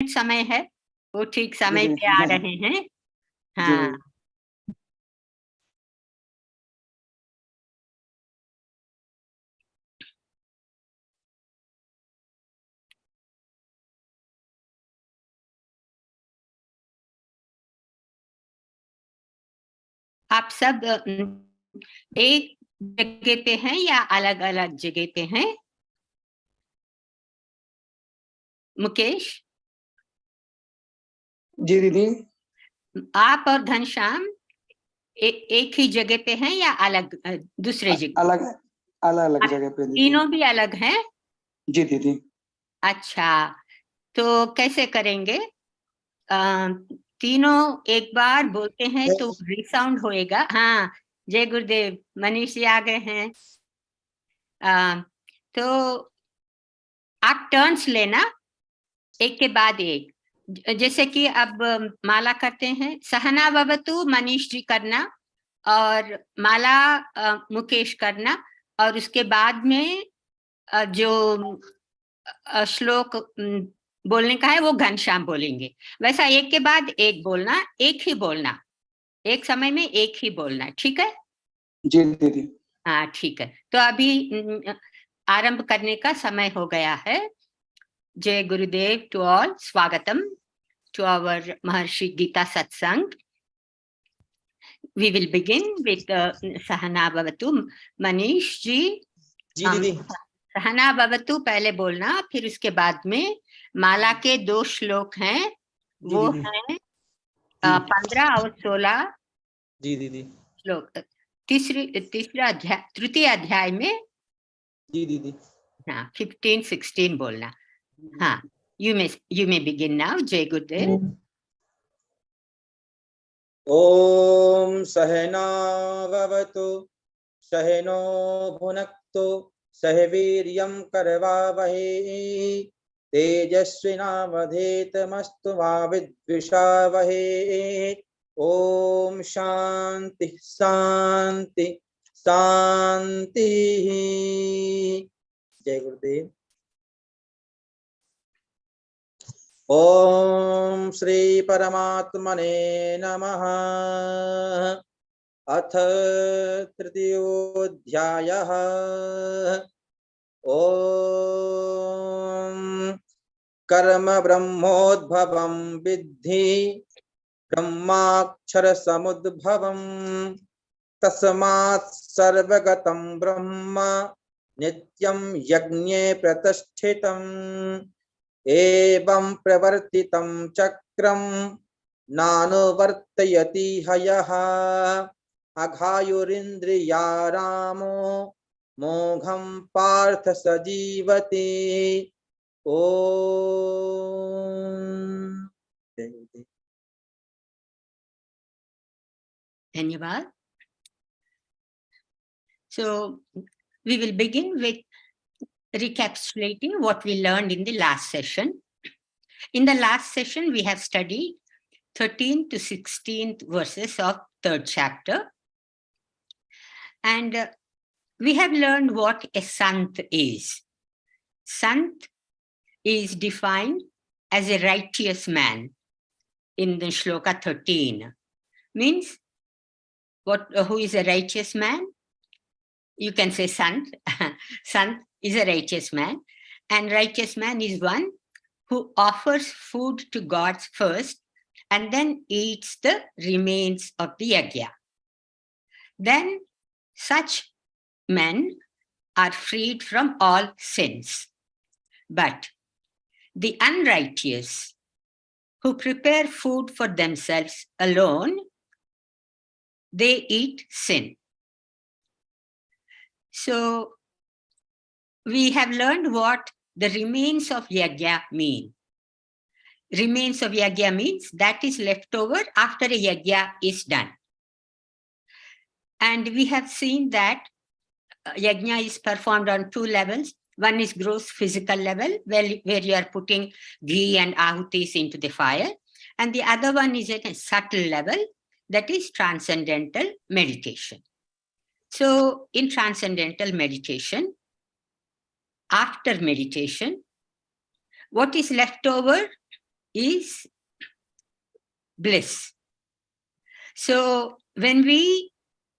समय है, वो ठीक समय पे आ रहे हैं। हाँ, आप सब एक जगह पे हैं या अलग अलग जगह पे हैं? मुकेश जी दीदी। आप और घनश्याम एक ही जगह पे हैं या अलग दूसरे जगह? अलग अलग जगह पे दीदी। तीनों भी अलग हैं? जी दीदी। अच्छा, तो कैसे करेंगे? तीनों एक बार बोलते हैं तो रिसाउंड होएगा। हाँ, जय गुरुदेव, मनीष जी आ गए हैं। तो आप टर्न्स लेना, एक के बाद एक। जैसे कि अब माला करते हैं, सहना भवतु मनीष जी करना, और माला मुकेश करना, और उसके बाद में जो श्लोक बोलने का है वो घनश्याम बोलेंगे। वैसा एक के बाद एक बोलना, एक ही बोलना, एक समय में एक ही बोलना, ठीक है? जी दीदी। हाँ ठीक है, तो अभी आरंभ करने का समय हो गया है। जय गुरुदेव टू ऑल, स्वागतम टू आवर महर्षि गीता सत्संग. We will begin with सहना भवतु. मनीष जी, जी दीदी। सहना भवतु पहले बोलना, फिर उसके बाद में माला के 2 श्लोक हैं, वो हैं 15 और 16। जी दीदी। श्लोक तीसरा अध्याय, तृतीय अध्याय में। जी दीदी। हाँ, 15, 16 बोलना। हाँ, you may begin now. जय गुरुदेव। ओम सहना भवतु सहनो भुनक्तु सह वीर्यं करवावहै तेजस्विनावधीतमस्तु मा विद्विषावहै। ओम शांति शांति शांति। जय गुरुदेव। ओम श्री परमात्मने नमः। अथ तृतीयोऽध्यायः। ओम कर्म ब्रह्मोद्भवं विद्धि ब्रह्माक्षर समुद्भवं तस्मात् सर्वगतं ब्रह्म नित्यं यज्ञे प्रतिष्ठितम् एवं प्रवर्तितं चक्रं नानुवर्तयति हयः अघायुरिन्द्रिया रामो मोघं पार्थ सजीवति। ओम। धन्यवाद. So we will begin with recapitulating what we learned in the last session. In the last session, we have studied 13th to 16th verses of 3rd chapter. And we have learned what a sant is. Sant is defined as a righteous man in the shloka 13. Means, who is a righteous man? You can say sant. Sant is a righteous man. And righteous man is one who offers food to God first and then eats the remains of the yajna. Then such men are freed from all sins. But the unrighteous who prepare food for themselves alone, they eat sin. So we have learned what the remains of yajna mean. Remains of yajna means that is left over after a yajna is done. And we have seen that yajna is performed on 2 levels. One is gross physical level, where you are putting ghee and ahutis into the fire. And the other one is at a subtle level, that is transcendental meditation. So in transcendental meditation, after meditation, what is left over is bliss. So when we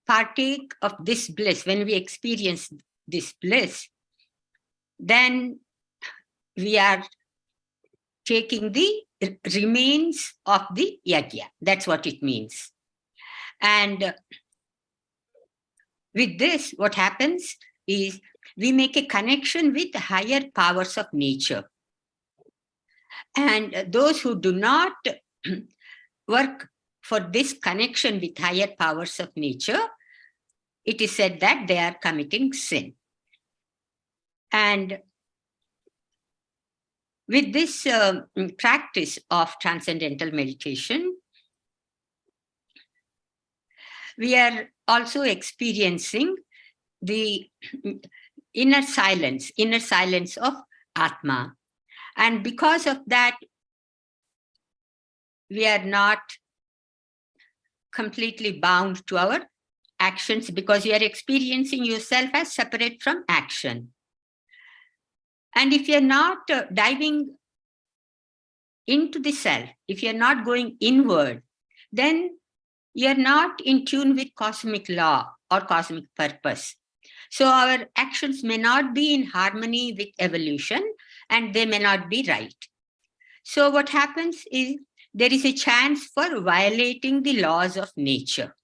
partake of this bliss, when we experience this bliss, then we are taking the remains of the yajna. That's what it means. And with this, what happens is we make a connection with higher powers of nature. And those who do not work for this connection with higher powers of nature, it is said that they are committing sin. And with this practice of transcendental meditation, we are also experiencing the inner silence of Atma. And because of that, we are not completely bound to our actions, because you are experiencing yourself as separate from action. And if you're not diving into the self, if you're not going inward, then you're not in tune with cosmic law or cosmic purpose. So our actions may not be in harmony with evolution, and they may not be right. So what happens is there is a chance for violating the laws of nature.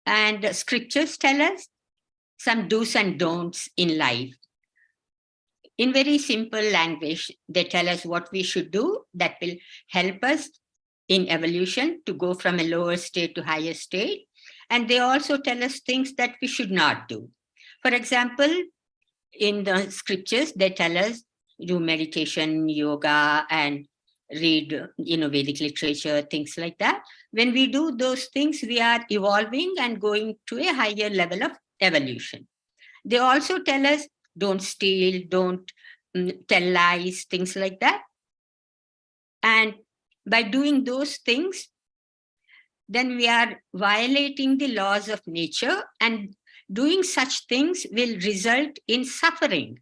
And scriptures tell us some do's and don'ts in life. In very simple language, they tell us what we should do that will help us in evolution to go from a lower state to higher state. And they also tell us things that we should not do. For example, in the scriptures, they tell us do meditation, yoga, and read, Vedic literature, things like that. When we do those things, we are evolving and going to a higher level of evolution. They also tell us don't steal, don't tell lies, things like that. And by doing those things, then we are violating the laws of nature, and doing such things will result in suffering.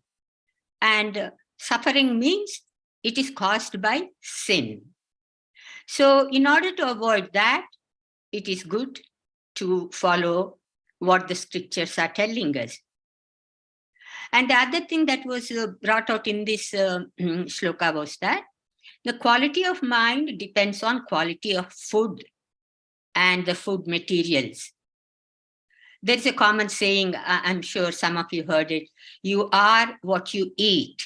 And suffering means it is caused by sin. So in order to avoid that, it is good to follow what the scriptures are telling us. And the other thing that was brought out in this shloka was that the quality of mind depends on quality of food and the food materials. There's a common saying, I'm sure some of you heard it, you are what you eat.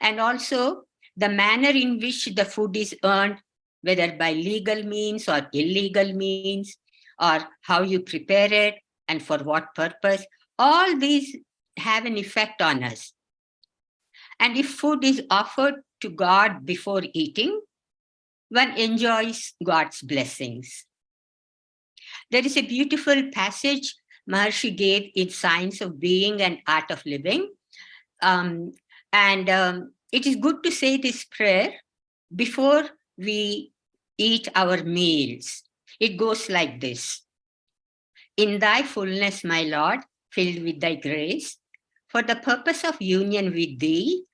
And also the manner in which the food is earned, whether by legal means or illegal means, or how you prepare it and for what purpose, all these have an effect on us. And if food is offered to God before eating, one enjoys God's blessings. There is a beautiful passage Maharishi gave in Science of Being and Art of Living. It is good to say this prayer before we eat our meals. It goes like this. In thy fullness, my Lord, filled with thy grace, for the purpose of union with thee,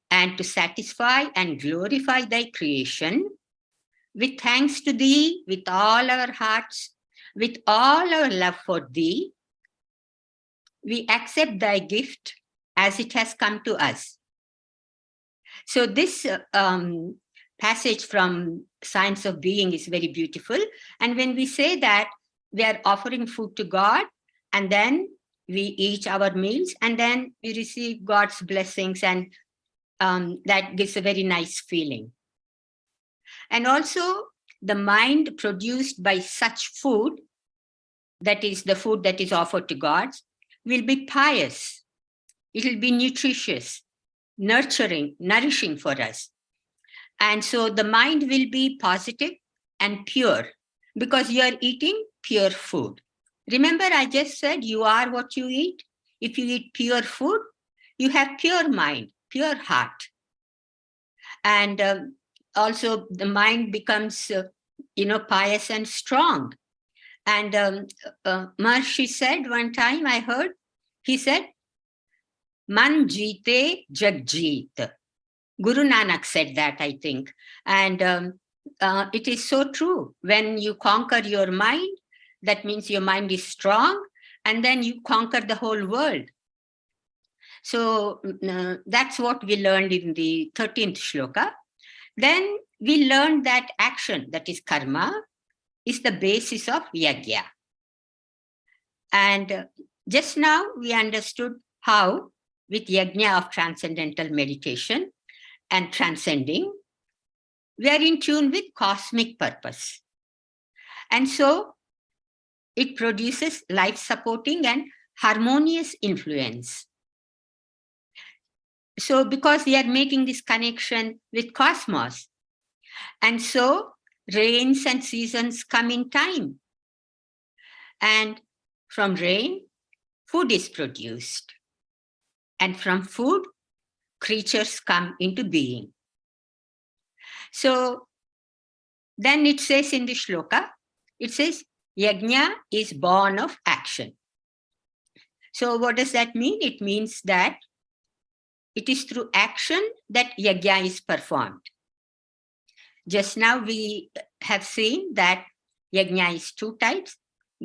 and to satisfy and glorify thy creation, with thanks to thee, with all our hearts, with all our love for thee, we accept thy gift as it has come to us. So this passage from Science of Being is very beautiful. And when we say that, we are offering food to God, and then we eat our meals, and then we receive God's blessings, and that gives a very nice feeling. And also, the mind produced by such food, that is the food that is offered to God, will be pious. It will be nutritious, nurturing, nourishing for us. And so the mind will be positive and pure, because you are eating pure food. Remember, I just said you are what you eat. If you eat pure food, you have pure mind, pure heart. And also the mind becomes, pious and strong. And Maharishi said one time, I heard, he said, Man jeete jag jeet. Guru Nanak said that, I think. And it is so true. When you conquer your mind, that means your mind is strong, and then you conquer the whole world. So that's what we learned in the 13th shloka. Then we learned that action, that is karma, is the basis of yajna. And just now we understood how, with yajna of transcendental meditation and transcending, we are in tune with cosmic purpose. And so it produces life-supporting and harmonious influence. So because we are making this connection with cosmos, and so rains and seasons come in time. And from rain, food is produced. And from food, creatures come into being. So then it says in the shloka, it says, yajna is born of action. So what does that mean? It means that it is through action that yajna is performed. Just now we have seen that yajna is two types.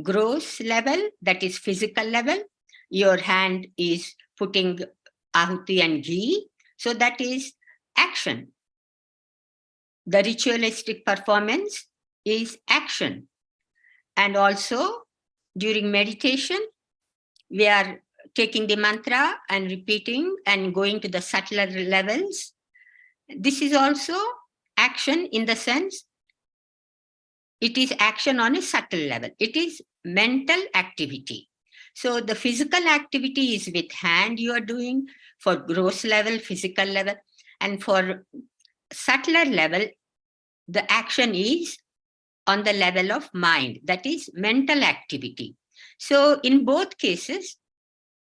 Gross level, that is physical level. Your hand is putting ahuti and ghee. So that is action. The ritualistic performance is action. And also during meditation, we are taking the mantra and repeating and going to the subtler levels. This is also action in the sense it is action on a subtle level. It is mental activity. So the physical activity is with hand you are doing for gross level, physical level, and for subtler level, the action is on the level of mind, that is mental activity. So in both cases,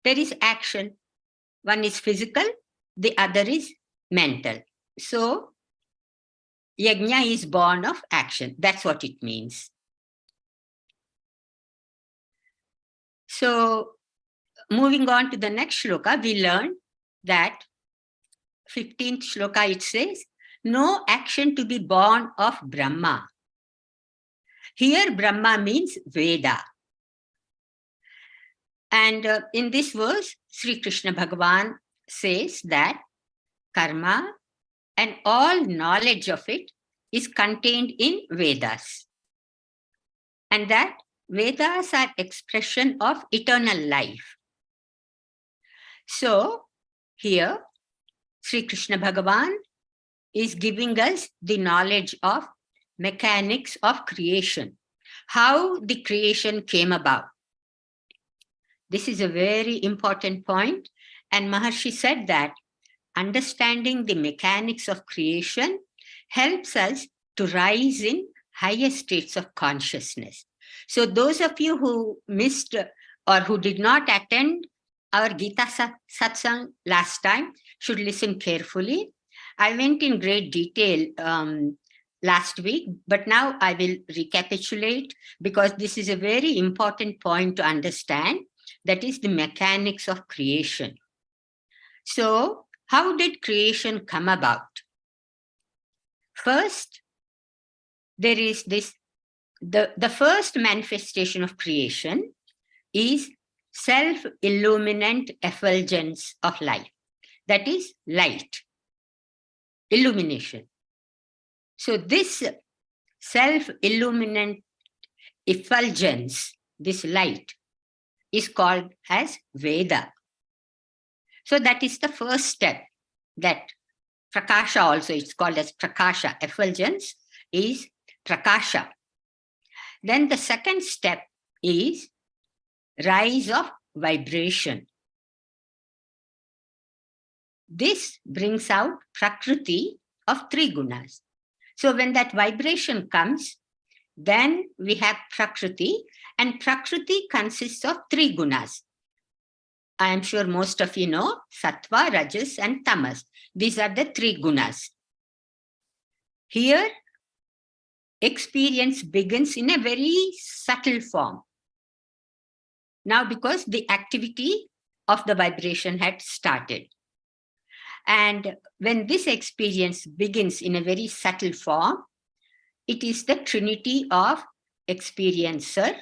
there is action. One is physical, the other is mental. So yajna is born of action. That's what it means. So moving on to the next shloka, we learn that 15th shloka, it says, no action to be born of Brahma. Here Brahma means Veda. And in this verse, Sri Krishna Bhagavan says that karma and all knowledge of it is contained in Vedas. And that Vedas are expression of eternal life. So here, Sri Krishna Bhagavan is giving us the knowledge of mechanics of creation, how the creation came about. This is a very important point, and Maharishi said that understanding the mechanics of creation helps us to rise in higher states of consciousness. So those of you who missed or who did not attend our Gita Satsang last time should listen carefully. I went in great detail last week, but now I will recapitulate because this is a very important point to understand. That is the mechanics of creation. So how did creation come about? First, there is this, the first manifestation of creation is self-illuminant effulgence of life. That is light, illumination. So this self-illuminant effulgence, this light, is called as Veda. So that is the first step, that Prakasha also, it's called as Prakasha. Effulgence is Prakasha. Then the second step is rise of vibration. This brings out Prakriti of three gunas. So when that vibration comes, then we have Prakriti, and Prakriti consists of three gunas. I am sure most of you know Sattva, Rajas, and Tamas. These are the three gunas. Here, experience begins in a very subtle form. Now, because the activity of the vibration had started. And when this experience begins in a very subtle form, it is the trinity of experiencer,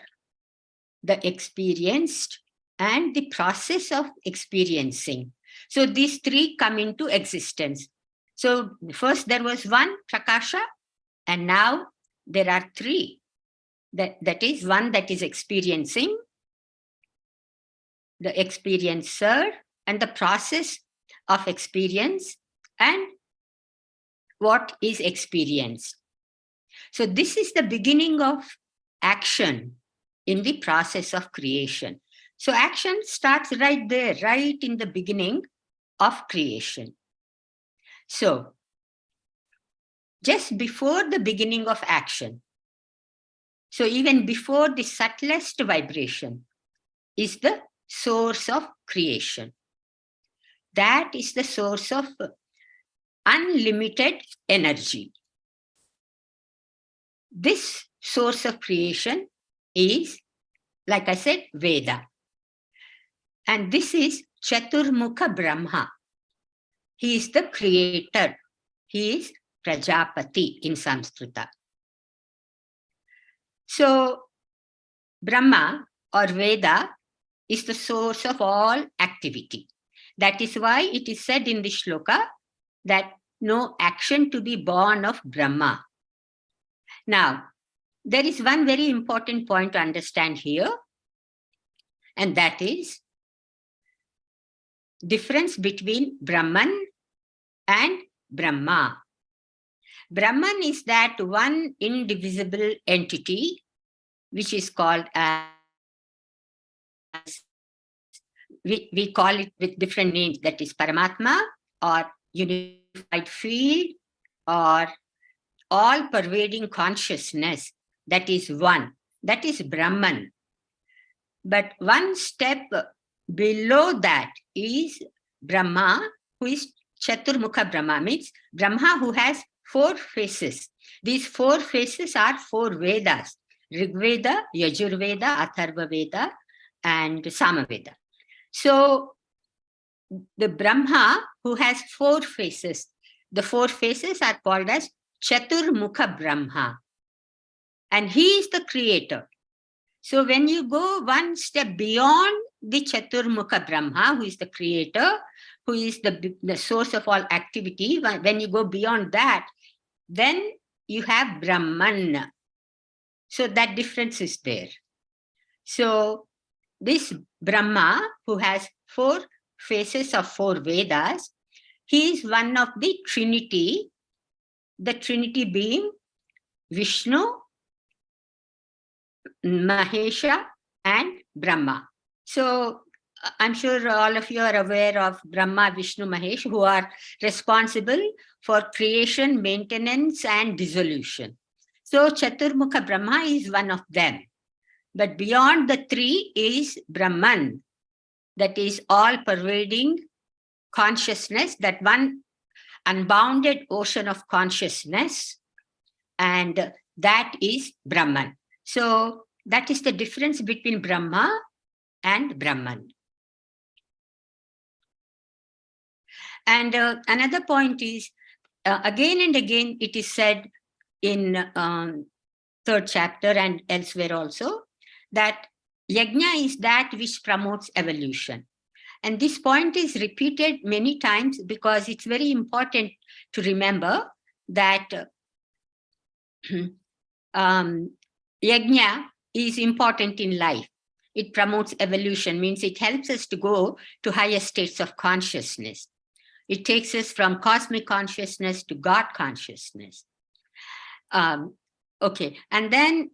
the experienced, and the process of experiencing. So these three come into existence. So first there was one Prakasha, and now there are three. That is one that is experiencing, the experiencer, and the process of experience, and what is experienced. So this is the beginning of action in the process of creation. So action starts right there, right in the beginning of creation. So just before the beginning of action, so even before the subtlest vibration, is the source of creation. That is the source of unlimited energy. This source of creation is, like I said, Veda. And this is Chaturmukha Brahma. He is the creator. He is Prajapati in Sanskrita. So Brahma or Veda is the source of all activity. That is why it is said in the shloka that no action to be born of Brahma. Now, there is one very important point to understand here, and that is difference between Brahman and Brahma. Brahman is that one indivisible entity which is called as, we call it with different names, that is Paramatma or unified field or all-pervading consciousness, that is one, that is Brahman. But one step below that is Brahma, who is Chaturmukha Brahma, means Brahma who has 4 faces. These 4 faces are 4 Vedas: Rigveda, Yajurveda, Atharva Veda, and Samaveda. So the Brahma who has 4 faces, the 4 faces are called as Chaturmukha Brahma. And he is the creator. So when you go one step beyond the Chaturmukha Brahma, who is the creator, who is the source of all activity, when you go beyond that, then you have Brahman. So that difference is there. So this Brahma, who has 4 faces of 4 Vedas, he is one of the Trinity, the Trinity being Vishnu, Mahesha, and Brahma. So I'm sure all of you are aware of Brahma, Vishnu, Mahesh, who are responsible for creation, maintenance, and dissolution. So Chaturmukha Brahma is one of them. But beyond the 3 is Brahman, that is all-pervading consciousness, that one unbounded ocean of consciousness, and that is Brahman. So that is the difference between Brahma and Brahman. And another point is, again and again, it is said in 3rd chapter and elsewhere also, that yajna is that which promotes evolution. And this point is repeated many times because it's very important to remember that yajna is important in life. It promotes evolution, means it helps us to go to higher states of consciousness. It takes us from cosmic consciousness to God consciousness. Okay, and then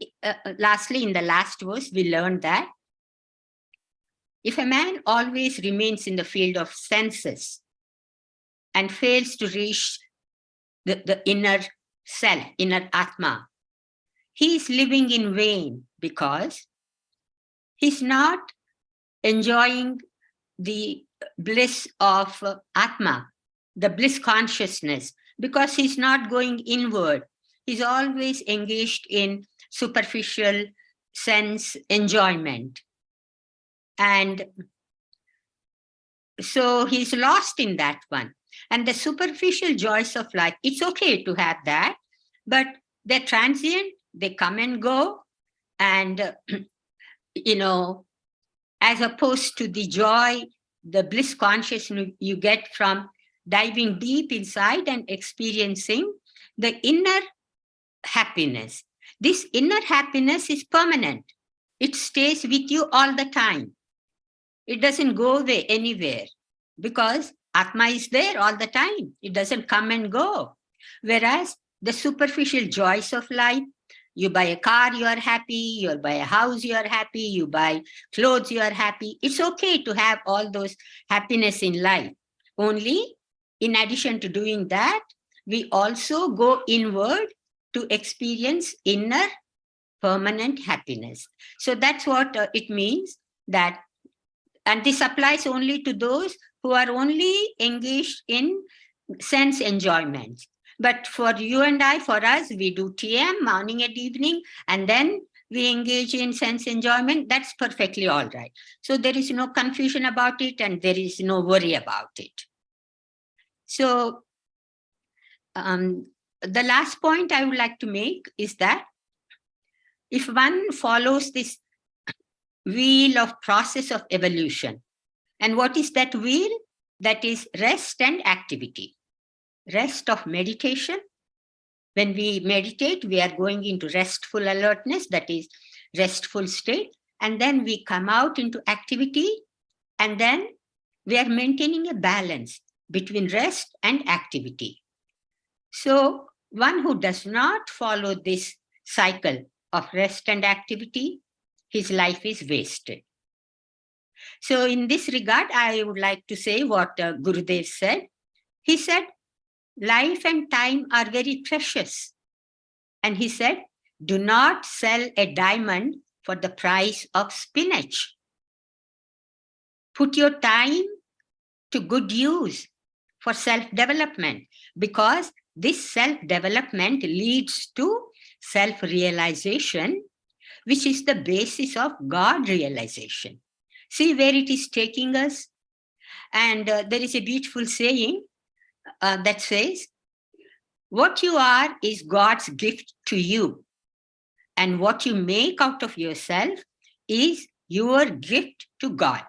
lastly, in the last verse, we learned that if a man always remains in the field of senses and fails to reach the inner self, inner Atma, he is living in vain because he's not enjoying the bliss of Atma, the bliss consciousness, because he's not going inward. He's always engaged in superficial sense enjoyment. And so he's lost in that one. And the superficial joys of life, it's okay to have that, but they're transient, they come and go. And, as opposed to the joy, the bliss consciousness you get from diving deep inside and experiencing the inner happiness. This inner happiness is permanent. It stays with you all the time. It doesn't go away anywhere because Atma is there all the time. It doesn't come and go. Whereas the superficial joys of life, you buy a car, you are happy. You buy a house, you are happy. You buy clothes, you are happy. It's okay to have all those happiness in life. Only in addition to doing that, we also go inward to experience inner permanent happiness. So that's what it means that, and this applies only to those who are only engaged in sense enjoyment. But for you and I, for us, we do TM, morning and evening, and then we engage in sense enjoyment. That's perfectly all right. So there is no confusion about it and there is no worry about it. So the last point I would like to make is that if one follows this wheel of process of evolution, and what is that wheel? That is rest and activity. Rest of meditation. When we meditate, we are going into restful alertness, that is restful state. And then we come out into activity, and then we are maintaining a balance between rest and activity. So one who does not follow this cycle of rest and activity, his life is wasted. So in this regard, I would like to say what Gurudev said. He said, life and time are very precious. And he said, do not sell a diamond for the price of spinach. Put your time to good use for self-development, because this self-development leads to self-realization, which is the basis of God realization. See where it is taking us. And there is a beautiful saying that says, what you are is God's gift to you. And what you make out of yourself is your gift to God.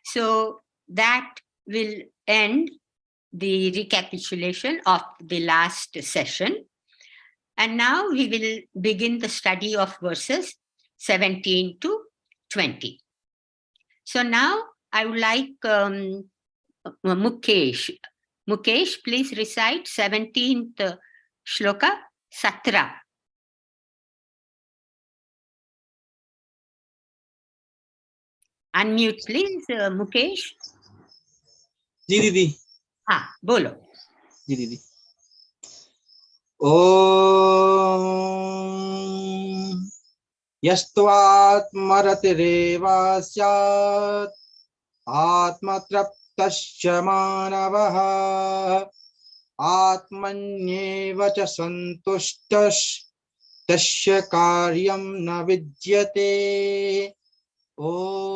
So that will end the recapitulation of the last session. And now we will begin the study of verses 17 to 20. So now I would like Mukesh. Mukesh, please recite 17th shloka, Satra. Unmute, please, Mukesh. जी दीदी हाँ बोलो. जी दीदी ओम यस्त्वात्मरतिरेवा स्यात् आत्मतृप्तश्च मानवः आत्मन्येव च सन्तुष्टस्तस्य कार्यं न विद्यते. ओम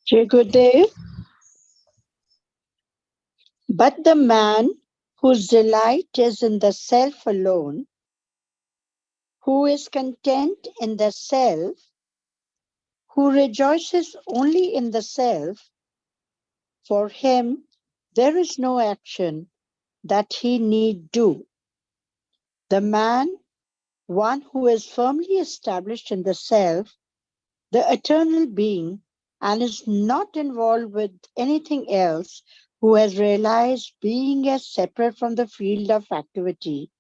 Jai Gurudev. But the man whose delight is in the self alone, who is content in the self, who rejoices only in the self, for him there is no action that he need do. The man, one who is firmly established in the self, the eternal being, and is not involved with anything else, who has realized being as separate from the field of activity,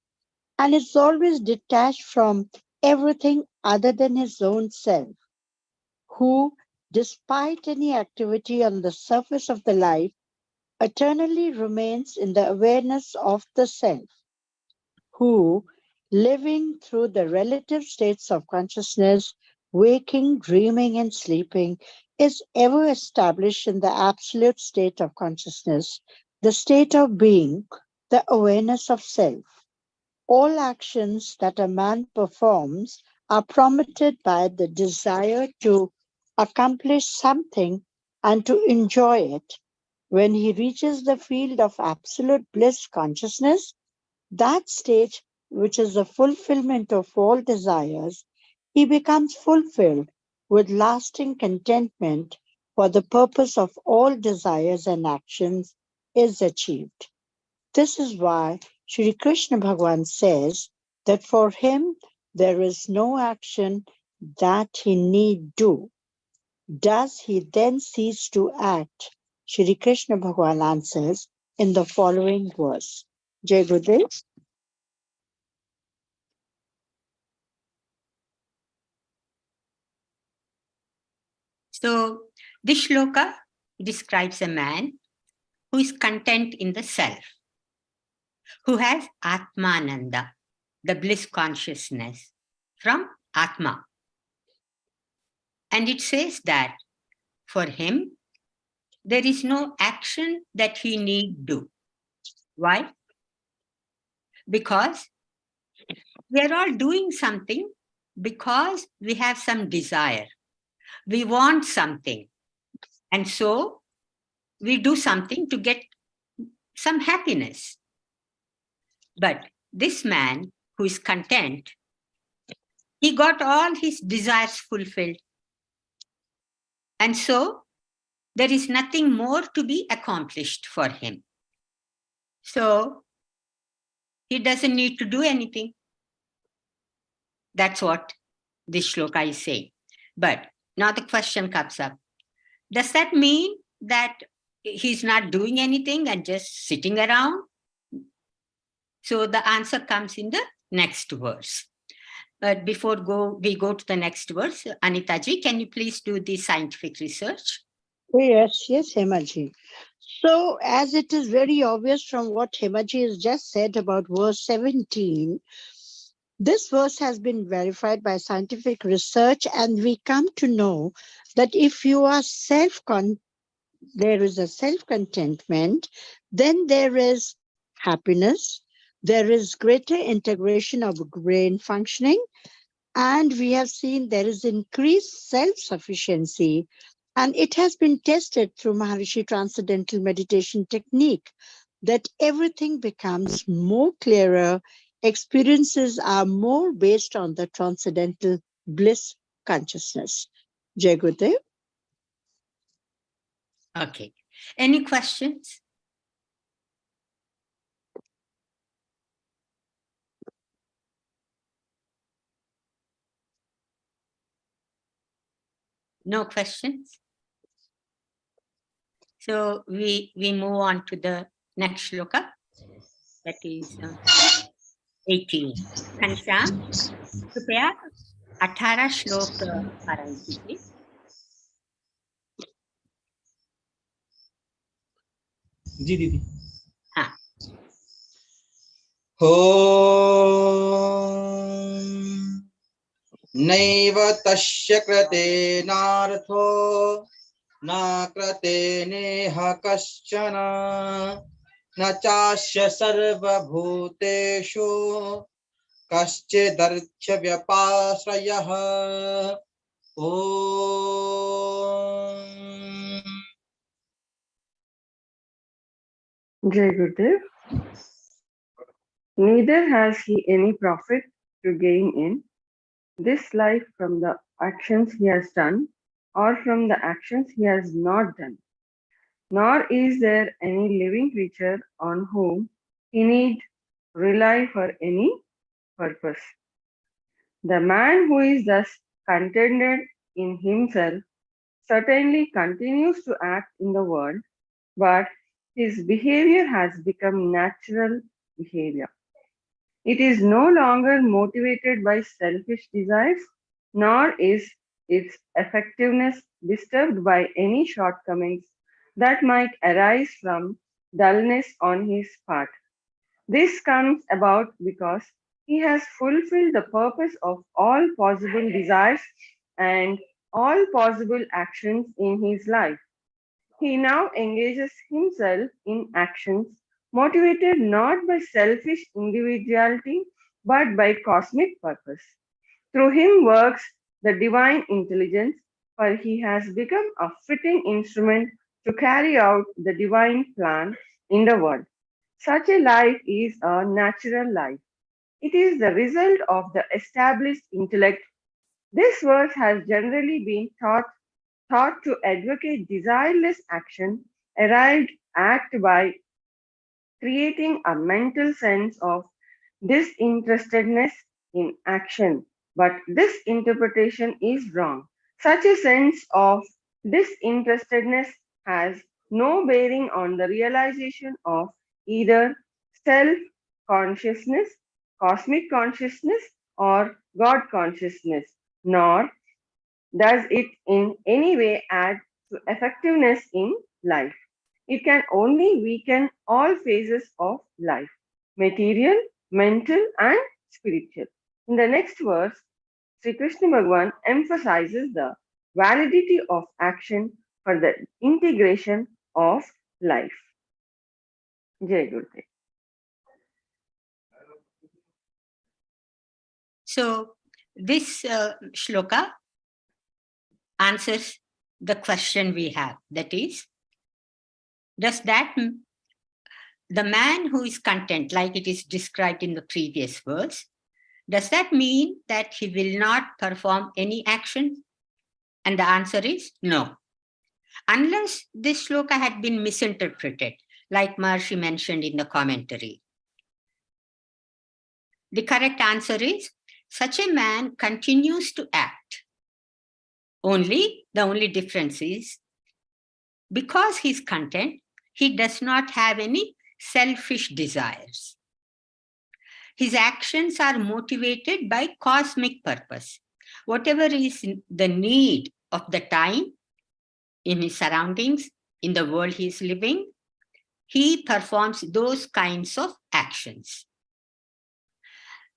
and is always detached from everything other than his own self, who, despite any activity on the surface of the life, eternally remains in the awareness of the self, who, living through the relative states of consciousness, waking, dreaming, and sleeping, is ever established in the absolute state of consciousness, the state of being, the awareness of self. All actions that a man performs are prompted by the desire to accomplish something and to enjoy it. When he reaches the field of absolute bliss consciousness, that stage, which is the fulfillment of all desires, he becomes fulfilled with lasting contentment, for the purpose of all desires and actions is achieved. This is why Sri Krishna Bhagavan says that for him there is no action that he need do. Does he then cease to act? Shri Krishna Bhagavan answers in the following verse. Jai Gurudev. So this shloka describes a man who is content in the self, who has Atmananda, the bliss consciousness from Atma. And it says that for him, there is no action that he need do. Why? Because we are all doing something because we have some desire. We want something. And so we do something to get some happiness. But this man who is content, he got all his desires fulfilled. And so there is nothing more to be accomplished for him. So he doesn't need to do anything. That's what this shloka is saying. But now the question comes up. Does that mean that he's not doing anything and just sitting around? So the answer comes in the next verse. But before we go to the next verse, Anitaji, can you please do the scientific research? Yes, Hemaji. So, as it is very obvious from what Hemaji has just said about verse 17, this verse has been verified by scientific research, and we come to know that if you are there is a self-contentment, then there is happiness, there is greater integration of brain functioning, and we have seen there is increased self-sufficiency, and it has been tested through Maharishi Transcendental Meditation technique that everything becomes more clearer, experiences are more based on the transcendental bliss consciousness. Jai Gurudev. Okay. Any questions? No questions? So we move on to the next shloka. That is 18. Kansham, कृपया 18 श्लोक पारायण कीजिए. जी दीदी. हाँ. नैव तस्य कृतेनार्थो न कृतेनेह कश्चन न चास्य सर्वभूतेषु कश्चिदर्थ्य व्यपाश्रयः. Jai Gurudev. Neither has he any profit to gain in this life from the actions he has done or from the actions he has not done, nor is there any living creature on whom he need rely for any purpose. The man who is thus contented in himself certainly continues to act in the world, but his behavior has become natural behavior. It is no longer motivated by selfish desires, nor is its effectiveness disturbed by any shortcomings that might arise from dullness on his part. This comes about because he has fulfilled the purpose of all possible desires and all possible actions in his life. He now engages himself in actions motivated not by selfish individuality but by cosmic purpose. Through him works the divine intelligence, for he has become a fitting instrument to carry out the divine plan in the world. Such a life is a natural life. It is the result of the established intellect. This verse has generally been thought to advocate desireless action, arrived at by creating a mental sense of disinterestedness in action. But this interpretation is wrong. Such a sense of disinterestedness has no bearing on the realization of either self consciousness, cosmic consciousness, or God consciousness, nor does it in any way add to effectiveness in life. It can only weaken all phases of life: material, mental, and spiritual. In the next verse, Sri Krishna Bhagavan emphasizes the validity of action for the integration of life. Jai Gurudev. So this shloka answers the question we have. That is, does that the man who is content, like it is described in the previous verse, does that mean that he will not perform any action? And the answer is no. Unless this shloka had been misinterpreted, like Maharishi mentioned in the commentary. The correct answer is, such a man continues to act. The only difference is, because he's content, he does not have any selfish desires. His actions are motivated by cosmic purpose. Whatever is the need of the time, in his surroundings, in the world he is living, he performs those kinds of actions.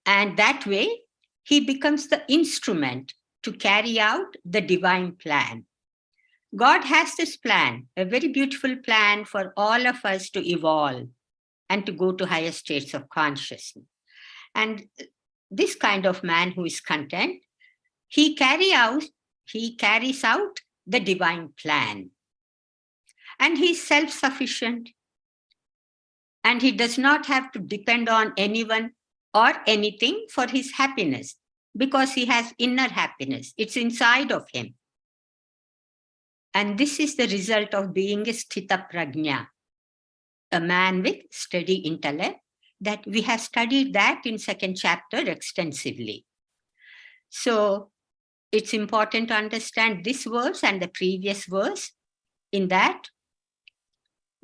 And that way, he becomes the instrument to carry out the divine plan. God has this plan, a very beautiful plan for all of us to evolve and to go to higher states of consciousness. And this kind of man who is content, he carries out the divine plan. And he is self-sufficient. And he does not have to depend on anyone or anything for his happiness, because he has inner happiness. It's inside of him. And this is the result of being a sthita prajna, a man with steady intellect, that we have studied that in second chapter extensively. So it's important to understand this verse and the previous verse, in that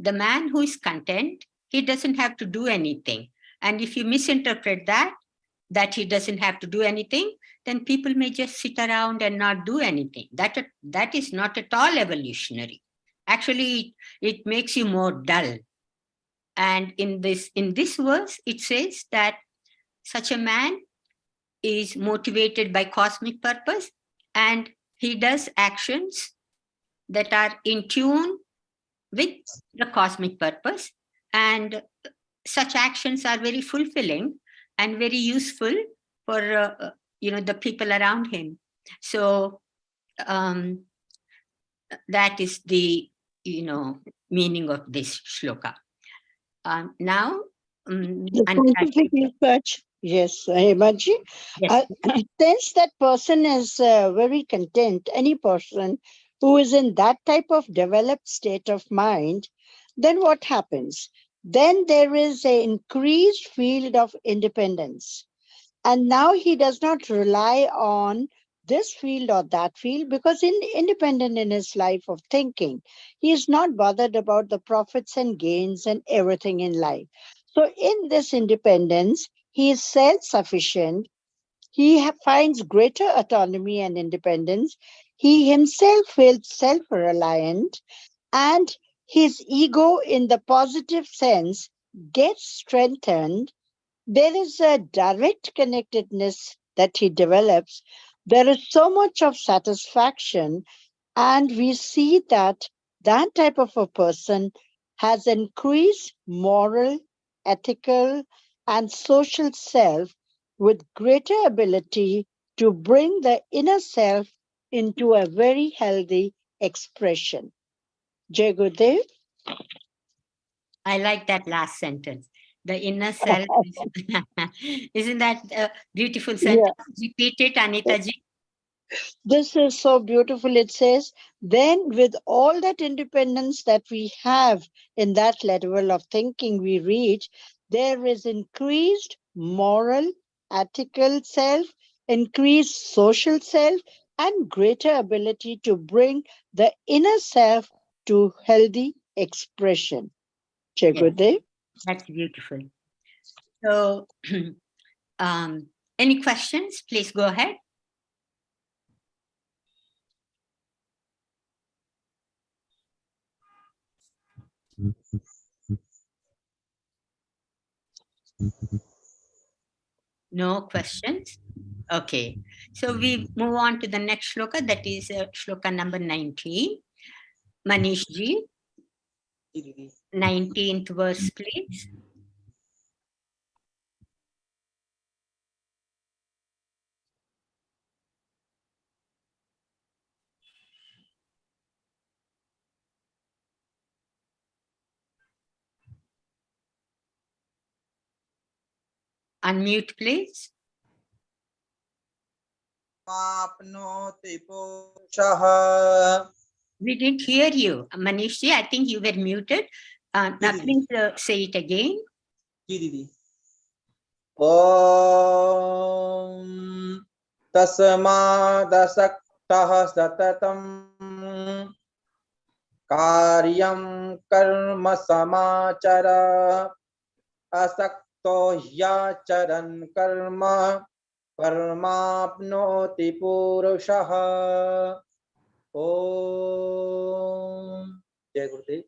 the man who is content, he doesn't have to do anything. And if you misinterpret that he doesn't have to do anything, then people may just sit around and not do anything. That is not at all evolutionary. Actually, it makes you more dull. And in this verse, it says that such a man is motivated by cosmic purpose, and he does actions that are in tune with the cosmic purpose. And such actions are very fulfilling and very useful for the people around him. So that is the meaning of this shloka. Now, Scientific research, yes, Hemaji. yes. Since that person is very content, any person who is in that type of developed state of mind, then what happens? Then there is an increased field of independence. And now he does not rely on this field or that field, because independent in his life of thinking. He is not bothered about the profits and gains and everything in life. So in this independence, he is self-sufficient. He finds greater autonomy and independence. He himself feels self-reliant, and his ego in the positive sense gets strengthened. There is a direct connectedness that he develops. There is so much of satisfaction, and we see that that type of a person has increased moral, ethical, and social self with greater ability to bring the inner self into a very healthy expression. Jai Gurudev. I like that last sentence. The inner self. Isn't that a beautiful sentence? Repeat it, Anita ji. This is so beautiful. It says, then with all that independence that we have in that level of thinking we reach, there is increased moral, ethical self, increased social self, and greater ability to bring the inner self to healthy expression. Jai Yes, Gurudev. that's beautiful. So, any questions? Please go ahead. No questions? Okay. So we move on to the next shloka, that is shloka number 19. Manish ji, 19th verse, please. Unmute, please. Apnoti purushah. We didn't hear you. Manish ji, I think you were muted. Now please say it again. Om tasmadasaktaha satatam karyam karma samachara asakto hyacharan karma parmapnoti purushah. Om Jai Gurudev.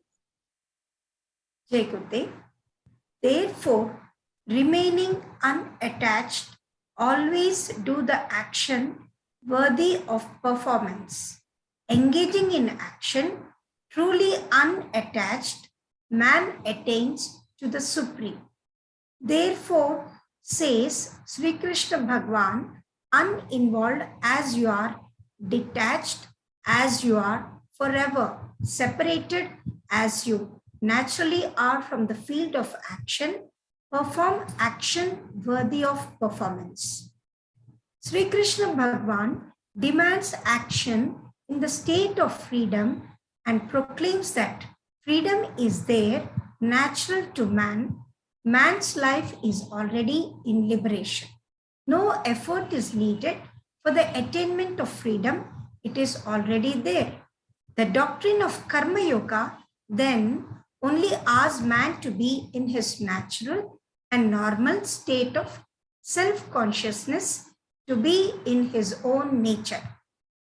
Jai Gurudev. Therefore, remaining unattached, always do the action worthy of performance. Engaging in action, truly unattached, man attains to the Supreme. Therefore, says Sri Krishna Bhagwan, uninvolved as you are, detached as you are, forever separated as you naturally are from the field of action, perform action worthy of performance. Sri Krishna Bhagwan demands action in the state of freedom and proclaims that freedom is there, natural to man. Man's life is already in liberation. No effort is needed for the attainment of freedom. It is already there. The doctrine of Karma Yoga then only asks man to be in his natural and normal state of self-consciousness, to be in his own nature.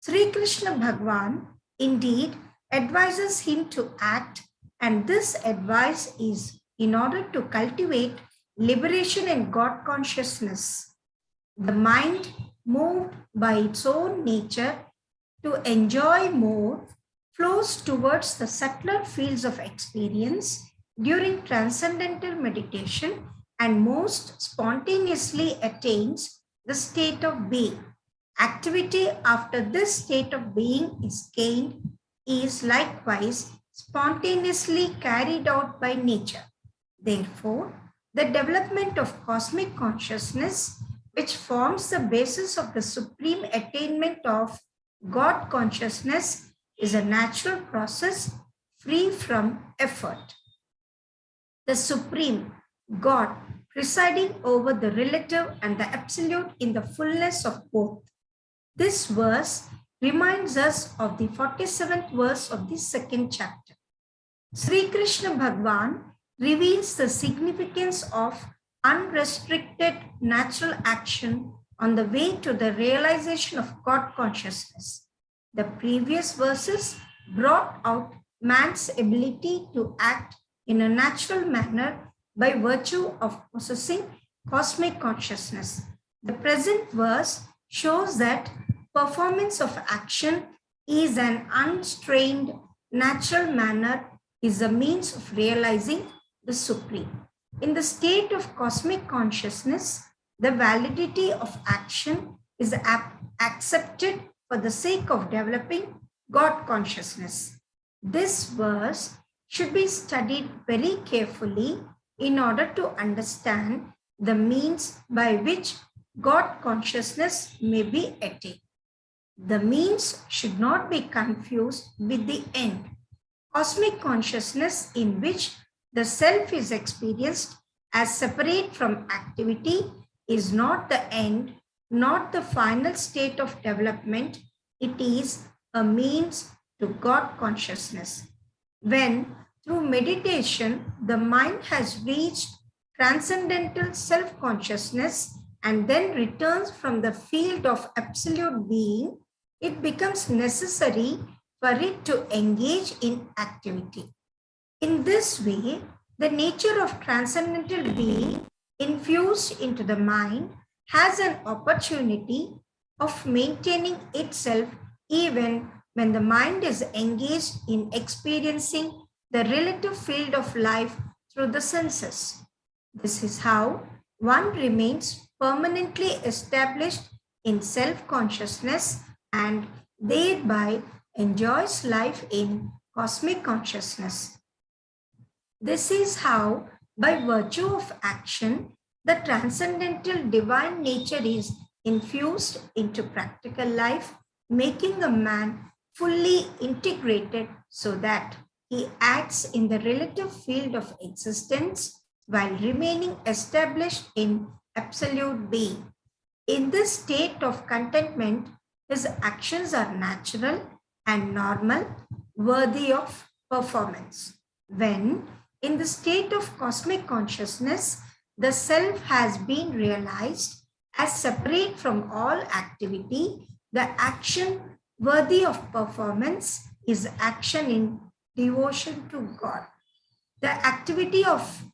Sri Krishna Bhagwan indeed advises him to act, and this advice is in order to cultivate liberation and God consciousness. The mind, moved by its own nature to enjoy more, flows towards the subtler fields of experience during transcendental meditation and most spontaneously attains the state of being. Activity after this state of being is gained is likewise spontaneously carried out by nature. Therefore, the development of cosmic consciousness, which forms the basis of the supreme attainment of God consciousness, is a natural process free from effort. The Supreme God presiding over the relative and the absolute in the fullness of both. This verse reminds us of the 47th verse of the second chapter. Sri Krishna Bhagwan reveals the significance of unrestricted natural action on the way to the realization of God consciousness. The previous verses brought out man's ability to act in a natural manner by virtue of possessing cosmic consciousness. The present verse shows that performance of action is an unstrained natural manner, is a means of realizing the Supreme. In the state of cosmic consciousness, the validity of action is accepted for the sake of developing God consciousness. This verse should be studied very carefully in order to understand the means by which God consciousness may be attained. The means should not be confused with the end. Cosmic consciousness, in which the self is experienced as separate from activity, is not the end, not the final state of development. It is a means to God consciousness. When, through meditation, the mind has reached transcendental self-consciousness and then returns from the field of absolute being, it becomes necessary for it to engage in activity. In this way, the nature of transcendental being infused into the mind has an opportunity of maintaining itself even when the mind is engaged in experiencing the relative field of life through the senses. This is how one remains permanently established in self-consciousness and thereby enjoys life in cosmic consciousness. This is how, by virtue of action, the transcendental divine nature is infused into practical life, making a man fully integrated so that he acts in the relative field of existence while remaining established in absolute being. In this state of contentment, his actions are natural and normal, worthy of performance. When, in the state of cosmic consciousness, the self has been realized as separate from all activity, the action worthy of performance is action in devotion to God. The activity of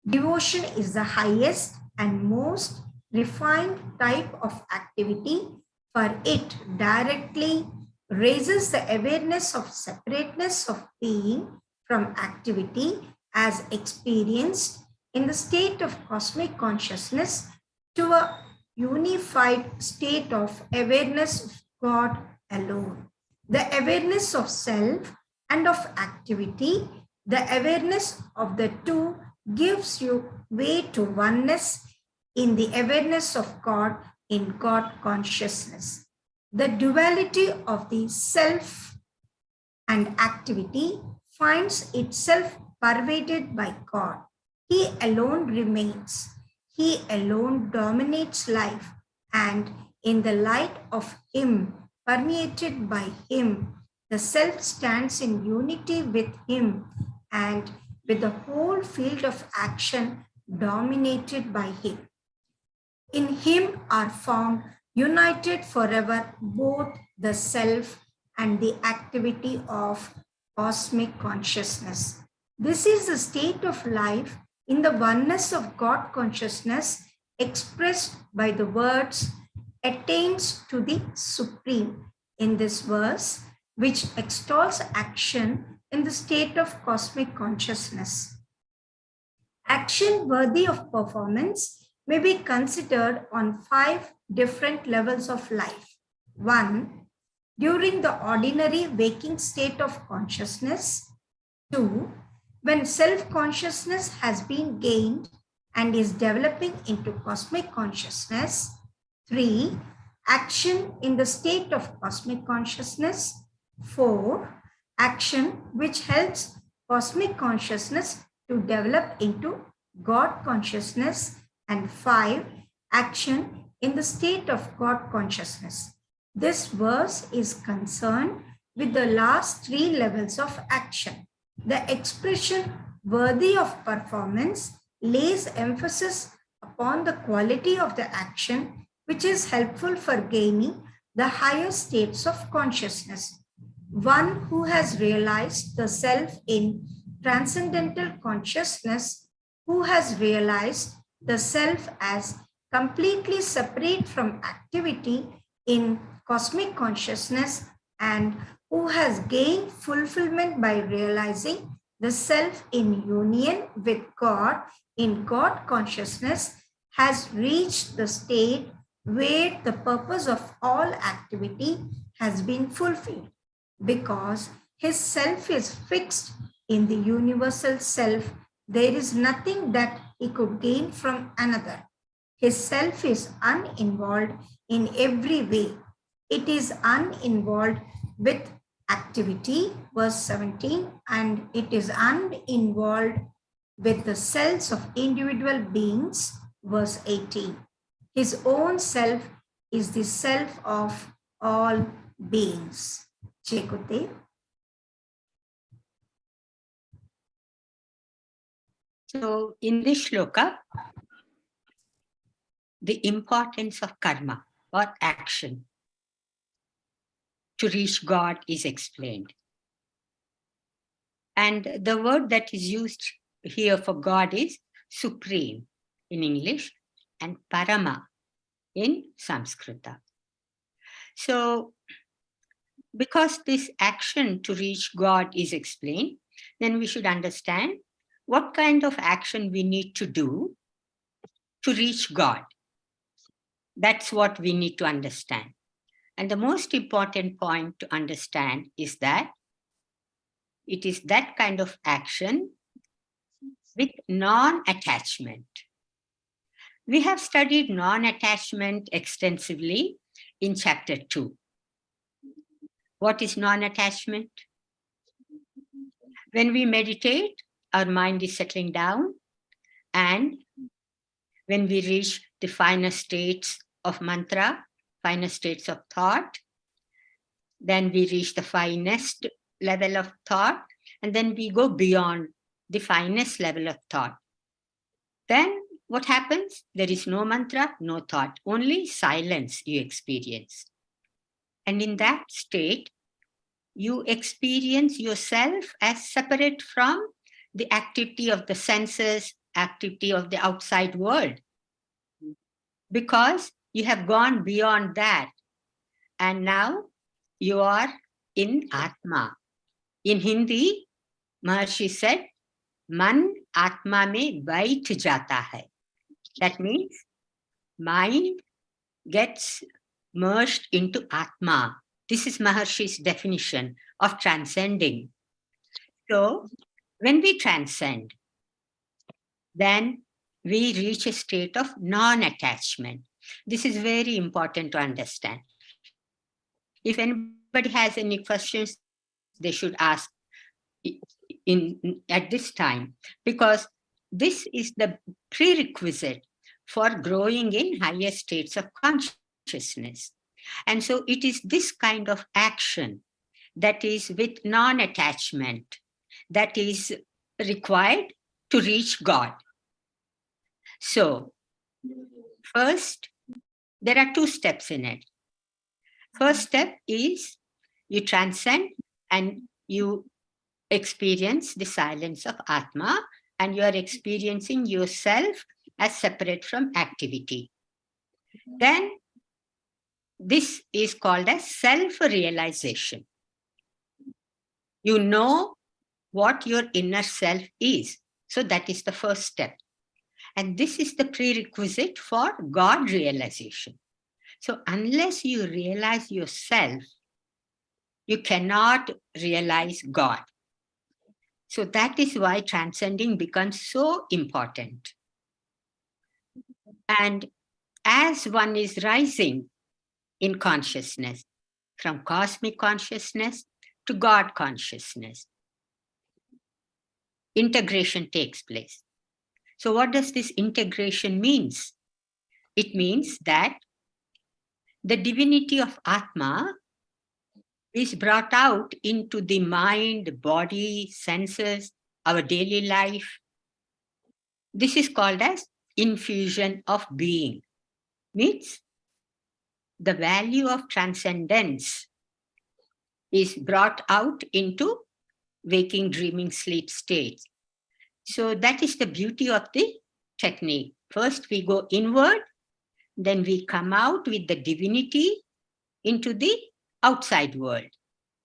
devotion is the highest and most refined type of activity, for it directly raises the awareness of separateness of being from activity as experienced in the state of cosmic consciousness to a unified state of awareness of God alone. The awareness of self and of activity, the awareness of the two gives you way to oneness in the awareness of God in God consciousness. The duality of the self and activity finds itself pervaded by God. He alone remains. He alone dominates life, and in the light of Him, permeated by Him, the self stands in unity with Him and with the whole field of action dominated by Him. In Him are found united forever both the self and the activity of cosmic consciousness. This is the state of life in the oneness of God consciousness expressed by the words attains to the supreme in this verse, which extols action in the state of cosmic consciousness. Action worthy of performance may be considered on 5 different levels of life. 1. During the ordinary waking state of consciousness. 2. When self-consciousness has been gained and is developing into cosmic consciousness. 3. Action in the state of cosmic consciousness. 4. Action which helps cosmic consciousness to develop into God consciousness. And 5. Action in the state of God consciousness. This verse is concerned with the last 3 levels of action. The expression worthy of performance lays emphasis upon the quality of the action which is helpful for gaining the higher states of consciousness. One who has realized the self in transcendental consciousness, who has realized the self as completely separate from activity in cosmic consciousness, and who has gained fulfillment by realizing the self in union with God in God consciousness, has reached the state where the purpose of all activity has been fulfilled, because his self is fixed in the universal self. There is nothing that he could gain from another. His self is uninvolved in every way. It is uninvolved with activity, verse 17, and it is uninvolved with the cells of individual beings, verse 18. His own self is the self of all beings. Jekute. So in this shloka, the importance of karma or action to reach God is explained. And the word that is used here for God is supreme in English and parama in Sanskrit. So because this action to reach God is explained, then we should understand what kind of action we need to do to reach God. That's what we need to understand. And the most important point to understand is that it is that kind of action with non-attachment. We have studied non-attachment extensively in chapter 2. What is non-attachment? When we meditate, our mind is settling down, and when we reach the finer states of mantra, finer states of thought, then we reach the finest level of thought, and then we go beyond the finest level of thought. Then what happens? There is no mantra, no thought, only silence you experience. And in that state, you experience yourself as separate from the activity of the senses, activity of the outside world, because you have gone beyond that. And now you are in Atma. In Hindi, Maharishi said, Man Atma mein bait jata hai. That means mind gets merged into Atma. This is Maharishi's definition of transcending. So when we transcend, then we reach a state of non-attachment. This is very important to understand. If anybody has any questions, they should ask at this time, because this is the prerequisite for growing in higher states of consciousness. And so it is this kind of action that is with non-attachment that is required to reach God. So first, there are 2 steps in it. First step is you transcend and you experience the silence of Atma, and you are experiencing yourself as separate from activity. Then this is called as self-realization. You know what your inner self is. So that is the first step. And this is the prerequisite for God realization. So unless you realize yourself, you cannot realize God. So that is why transcending becomes so important. And as one is rising in consciousness, from cosmic consciousness to God consciousness, integration takes place. So what does this integration means? It means that the divinity of Atma is brought out into the mind, body, senses, our daily life. This is called as infusion of being. Means the value of transcendence is brought out into waking, dreaming, sleep states. So that is the beauty of the technique. First we go inward, then we come out with the divinity into the outside world.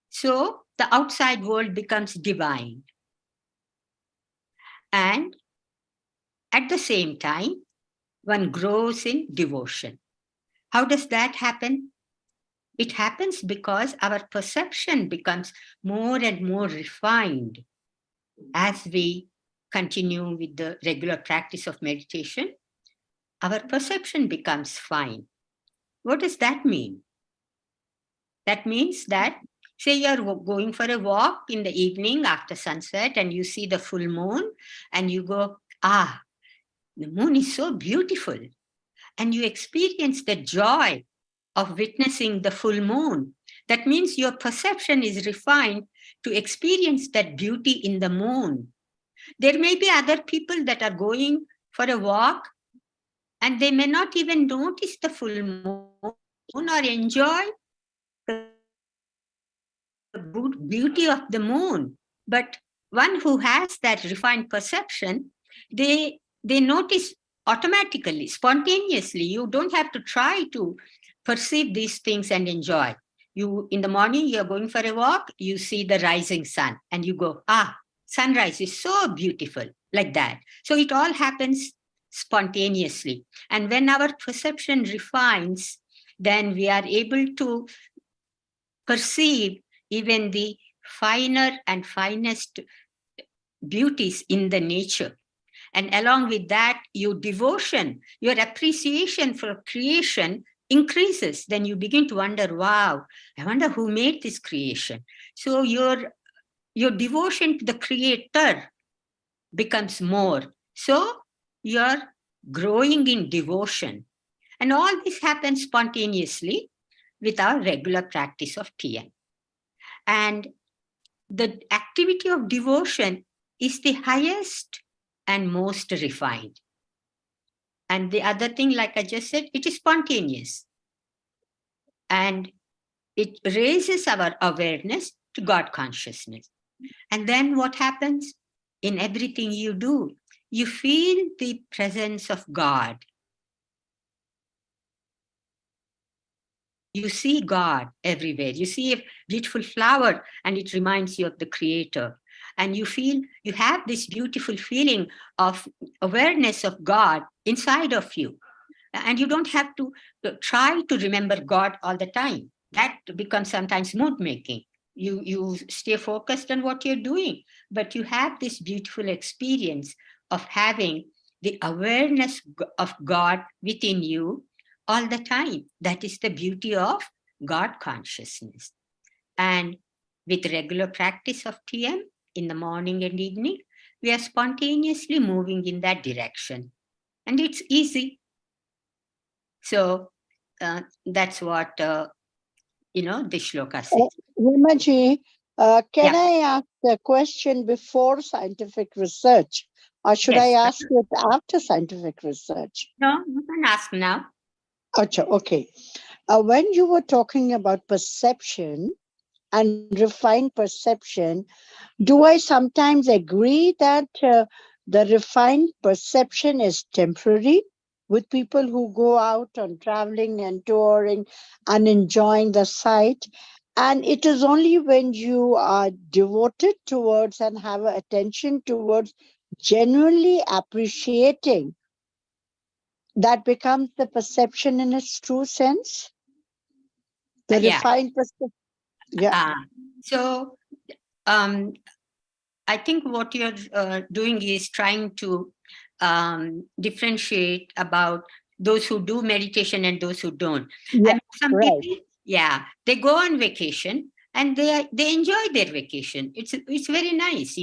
So the outside world becomes divine. And at the same time, one grows in devotion. How does that happen? It happens because our perception becomes more and more refined as we continue with the regular practice of meditation. Our perception becomes fine. What does that mean? That means that, say you're going for a walk in the evening after sunset and you see the full moon and you go, the moon is so beautiful. And you experience the joy of witnessing the full moon. That means your perception is refined to experience that beauty in the moon. There may be other people that are going for a walk and they may not even notice the full moon or enjoy the beauty of the moon. But one who has that refined perception, they notice automatically, spontaneously. You don't have to try to perceive these things and enjoy. You, in the morning, you're going for a walk, you see the rising sun and you go, sunrise is so beautiful, like that. So it all happens spontaneously. And when our perception refines, then we are able to perceive even the finer and finest beauties in the nature. And along with that, your devotion, your appreciation for creation increases. Then you begin to wonder, wow, I wonder who made this creation. So your devotion to the creator becomes more. So you're growing in devotion. And all this happens spontaneously with our regular practice of TM. And the activity of devotion is the highest and most refined. And the other thing, like I just said, it is spontaneous. And it raises our awareness to God consciousness. And then what happens? In everything you do, you feel the presence of God. You see God everywhere. You see a beautiful flower and it reminds you of the Creator. And you feel, you have this beautiful feeling of awareness of God inside of you. And you don't have to try to remember God all the time. That becomes sometimes mood making. You stay focused on what you're doing, but you have this beautiful experience of having the awareness of God within you all the time. That is the beauty of God consciousness. And with regular practice of TM in the morning and evening, we are spontaneously moving in that direction. And it's easy. So that's what, the shloka says. Vimaji, can I ask a question before scientific research? Or should I ask it after scientific research? No, you can ask now. Okay. When you were talking about perception and refined perception, do I sometimes agree that the refined perception is temporary with people who go out on traveling and touring and enjoying the sight? And it is only when you are devoted towards and have attention towards genuinely appreciating that becomes the perception in its true sense? The refined perception. So I think what you're doing is trying to differentiate about those who do meditation and those who don't. And some people, they go on vacation and they enjoy their vacation. It's very nice,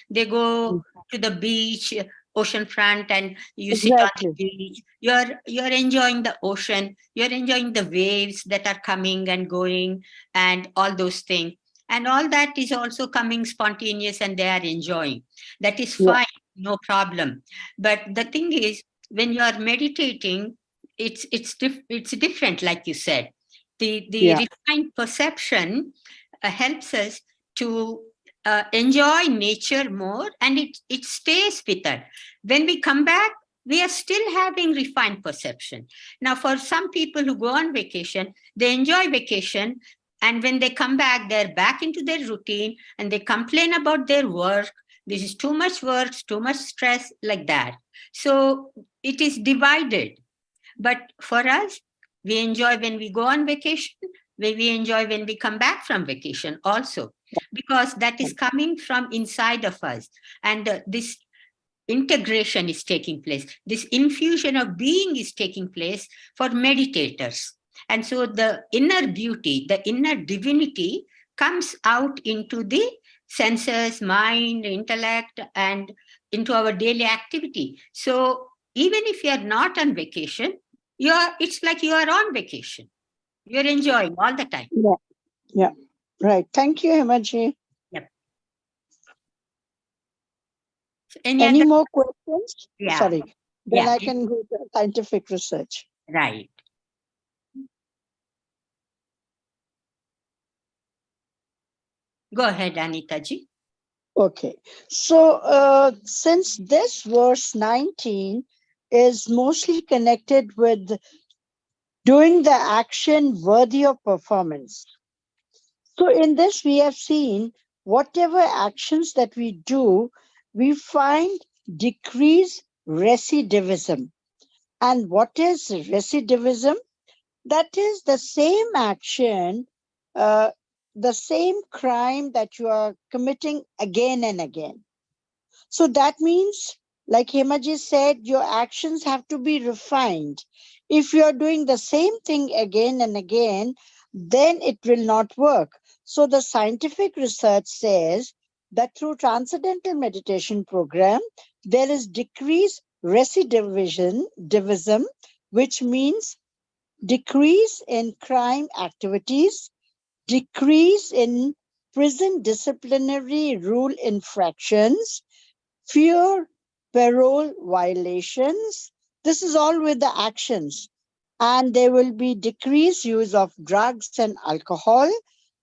They go to the beach, ocean front, and you sit on the beach. You're enjoying the ocean. You're enjoying the waves that are coming and going and all those things. And all that is also coming spontaneous and they are enjoying. That is fine, no problem. But the thing is, when you are meditating, it's different, like you said. The refined perception helps us to enjoy nature more, and it stays with us. When we come back, we are still having refined perception. Now, for some people who go on vacation, they enjoy vacation, and when they come back, they're back into their routine and they complain about their work. This is too much work, too much stress, like that. So it is divided. But for us, We enjoy when we go on vacation. We enjoy when we come back from vacation also, because that is coming from inside of us. And this integration is taking place. This infusion of being is taking place for meditators. And so the inner beauty, the inner divinity comes out into the senses, mind, intellect, and into our daily activity. So even if you are not on vacation, it's like you are on vacation. You're enjoying all the time. Yeah. Right. Thank you, Hemaji. Yep. Any more questions? Yeah. Sorry. Then Yeah. I can go to scientific research. Right. Go ahead, Anita ji. Okay. So since this verse 19 is mostly connected with doing the action worthy of performance. So in this, we have seen whatever actions that we do, we find decreased recidivism. And what is recidivism? That is the same action, the same crime that you are committing again and again. So that means, like Hemaji said, your actions have to be refined. If you are doing the same thing again and again, then it will not work. So the scientific research says that through transcendental meditation program, there is decreased recidivism, which means decrease in crime activities, decrease in prison disciplinary rule infractions, fewer parole violations. This is all with the actions. And there will be decreased use of drugs and alcohol.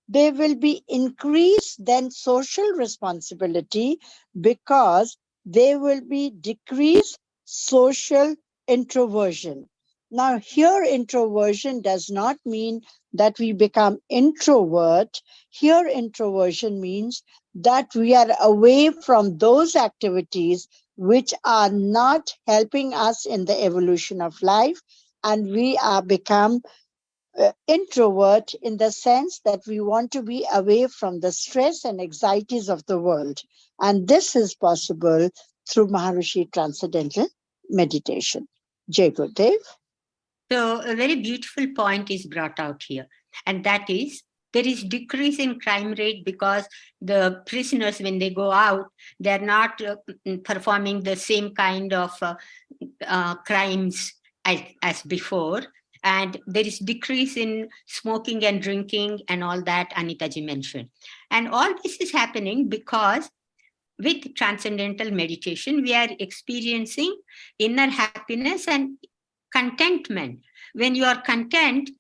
There will be increased then social responsibility, because there will be decreased social introversion. Now, here introversion does not mean that we become introvert. Here introversion means that we are away from those activities which are not helping us in the evolution of life, and we are become introvert in the sense that we want to be away from the stress and anxieties of the world. And this is possible through Maharishi Transcendental Meditation. Jai Gurudev. So a very beautiful point is brought out here, and that is there is decrease in crime rate because the prisoners, when they go out, they're not performing the same kind of crimes as before. And there is decrease in smoking and drinking and all that Anitaji mentioned. And all this is happening because with transcendental meditation, we are experiencing inner happiness and contentment. When you are content,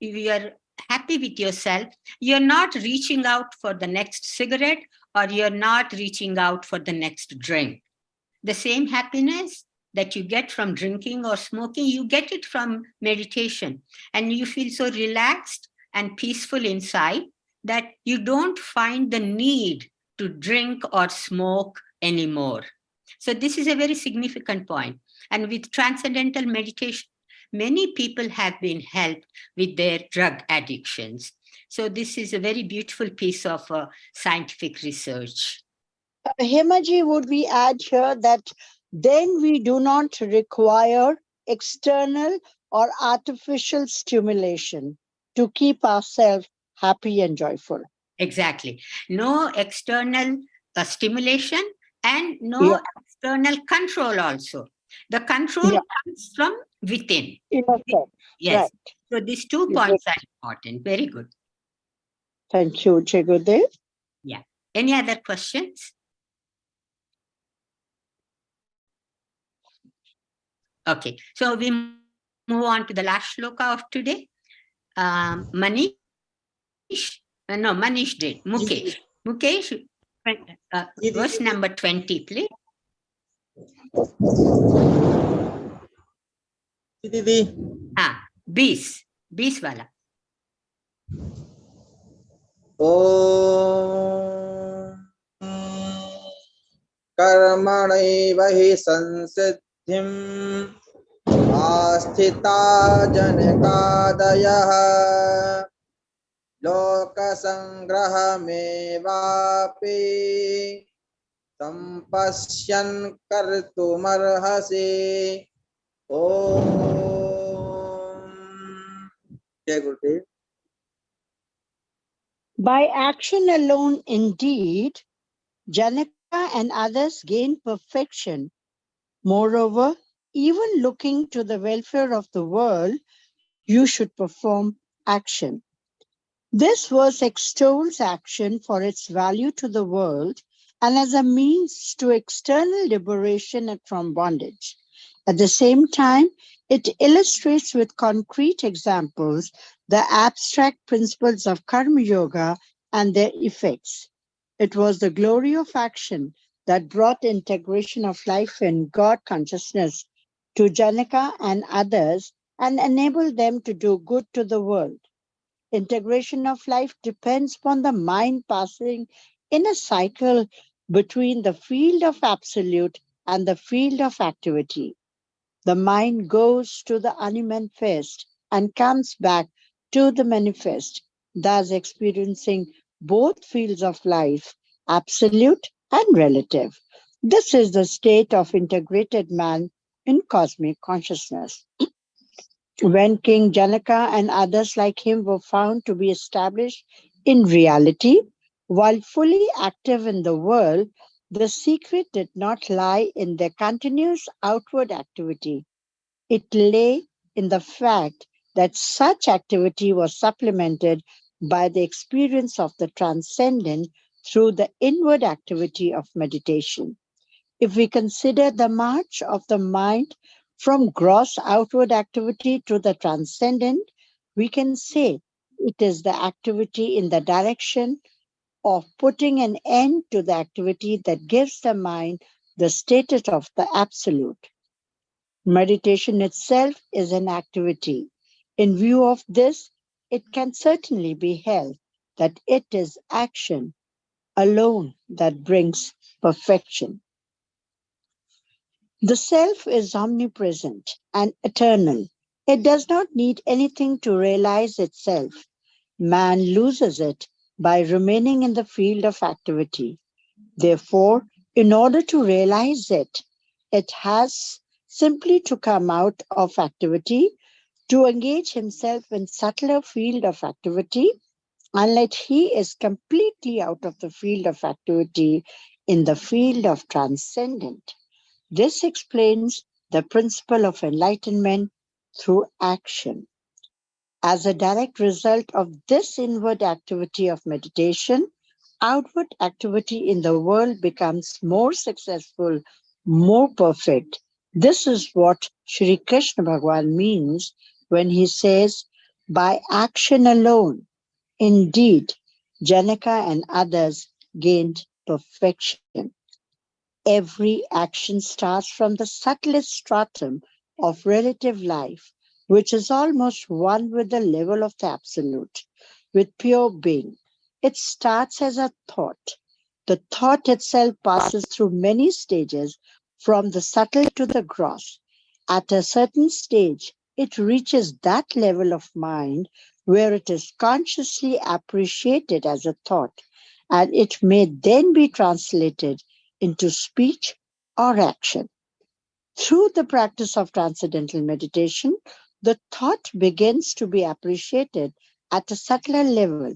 you are happy with yourself, you're not reaching out for the next cigarette, or you're not reaching out for the next drink. The same happiness that you get from drinking or smoking, you get it from meditation. And you feel so relaxed and peaceful inside that you don't find the need to drink or smoke anymore. So this is a very significant point. And with transcendental meditation, many people have been helped with their drug addictions. So this is a very beautiful piece of scientific research. Hemaji, would we add here that then we do not require external or artificial stimulation to keep ourselves happy and joyful? Exactly. No external stimulation and no external control also. The control comes from within. Yes. Right. So these 2 points are important. Very good. Thank you, Jai Gurudev. Yeah. Any other questions? Okay. So we move on to the last shloka of today. Manish. No, Manish did. Mukesh. Mukesh, verse number 20, please. दीदी 20 वाला. कर्मणैव हि संसिद्धिम् आस्थिता जनकादयः लोकसङ्ग्रहमेवापि सम्पश्यन् कर्तुमर्हसि ॐ जय गुरुदेव। By action alone, indeed, Janaka and others gained perfection. Moreover, even looking to the welfare of the world, you should perform action. This verse extols action for its value to the world and as a means to external liberation from bondage. At the same time, it illustrates with concrete examples the abstract principles of Karma Yoga and their effects. It was the glory of action that brought integration of life in God consciousness to Janaka and others and enabled them to do good to the world. Integration of life depends upon the mind passing in a cycle between the field of absolute and the field of activity. The mind goes to the unmanifest and comes back to the manifest, thus experiencing both fields of life, absolute and relative. This is the state of integrated man in cosmic consciousness. When King Janaka and others like him were found to be established in reality, while fully active in the world, the secret did not lie in their continuous outward activity. It lay in the fact that such activity was supplemented by the experience of the transcendent through the inward activity of meditation. If we consider the march of the mind from gross outward activity to the transcendent, we can say it is the activity in the direction of putting an end to the activity that gives the mind the status of the absolute. Meditation itself is an activity. In view of this, it can certainly be held that it is action alone that brings perfection. The self is omnipresent and eternal. It does not need anything to realize itself. Man loses it by remaining in the field of activity. Therefore, in order to realize it, it has simply to come out of activity, to engage himself in subtler field of activity, unless he is completely out of the field of activity in the field of transcendent. This explains the principle of enlightenment through action. As a direct result of this inward activity of meditation, outward activity in the world becomes more successful, more perfect. This is what Sri Krishna Bhagavan means when he says, by action alone, indeed, Janaka and others gained perfection. Every action starts from the subtlest stratum of relative life, which is almost one with the level of the absolute, with pure being. It starts as a thought. The thought itself passes through many stages, from the subtle to the gross. At a certain stage, it reaches that level of mind where it is consciously appreciated as a thought, and it may then be translated into speech or action. Through the practice of transcendental meditation, the thought begins to be appreciated at a subtler level.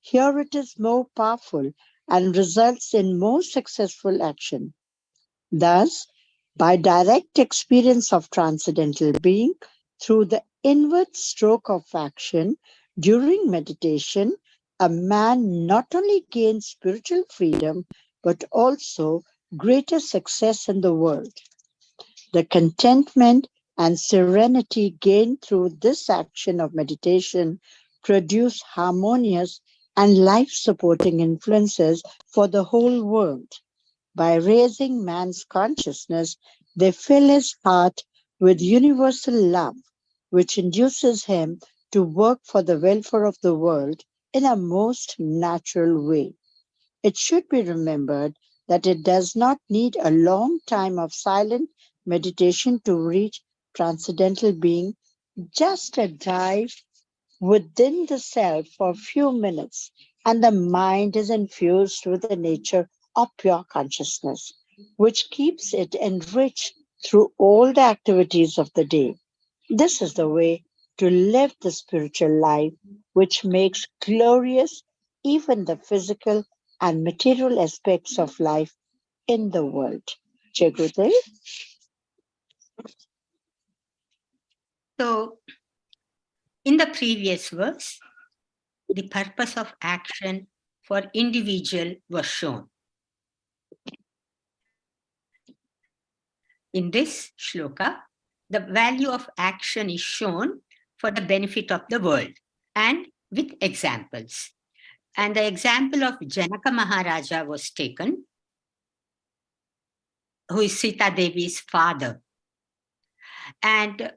Here it is more powerful and results in more successful action. Thus, by direct experience of transcendental being through the inward stroke of action during meditation, a man not only gains spiritual freedom but also greater success in the world. The contentment and serenity gained through this action of meditation produce harmonious and life-supporting influences for the whole world. By raising man's consciousness, they fill his heart with universal love, which induces him to work for the welfare of the world in a most natural way. It should be remembered that it does not need a long time of silent meditation to reach transcendental being, just a dive within the self for a few minutes, and the mind is infused with the nature of pure consciousness, which keeps it enriched through all the activities of the day. This is the way to live the spiritual life, which makes glorious even the physical and material aspects of life in the world. Jai Gurudev. So, in the previous verse, the purpose of action for individual was shown. In this shloka, the value of action is shown for the benefit of the world and with examples. And the example of Janaka Maharaja was taken, who is Sita Devi's father. And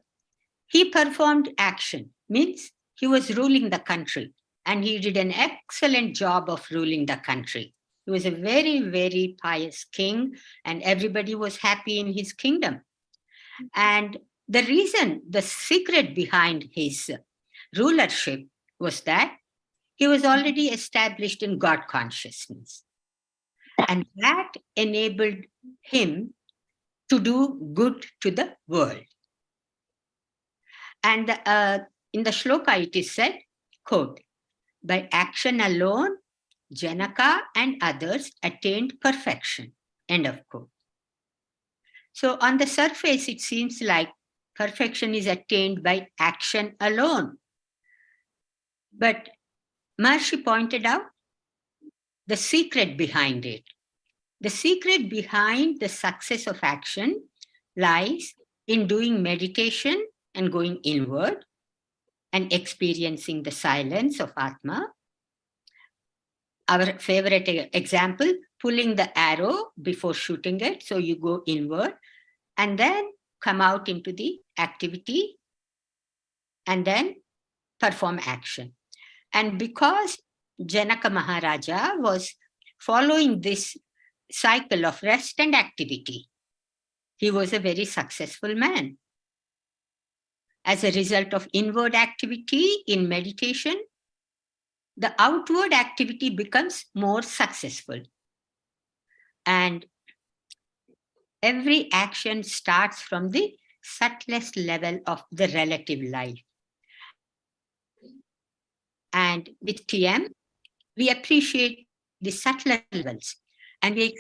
he performed action, means he was ruling the country, and he did an excellent job of ruling the country. He was a very, very pious king, and everybody was happy in his kingdom. And the reason, the secret behind his rulership was that he was already established in God consciousness. And that enabled him to do good to the world. And in the shloka it is said, quote, by action alone, Janaka and others attained perfection, end of quote. So on the surface, it seems like perfection is attained by action alone. But Maharishi pointed out the secret behind it. The secret behind the success of action lies in doing meditation and going inward and experiencing the silence of Atma. Our favorite example, pulling the arrow before shooting it. So you go inward and then come out into the activity and then perform action. And because Janaka Maharaja was following this cycle of rest and activity, he was a very successful man. As a result of inward activity in meditation, the outward activity becomes more successful. And every action starts from the subtlest level of the relative life. And with TM, we appreciate the subtler levels, and we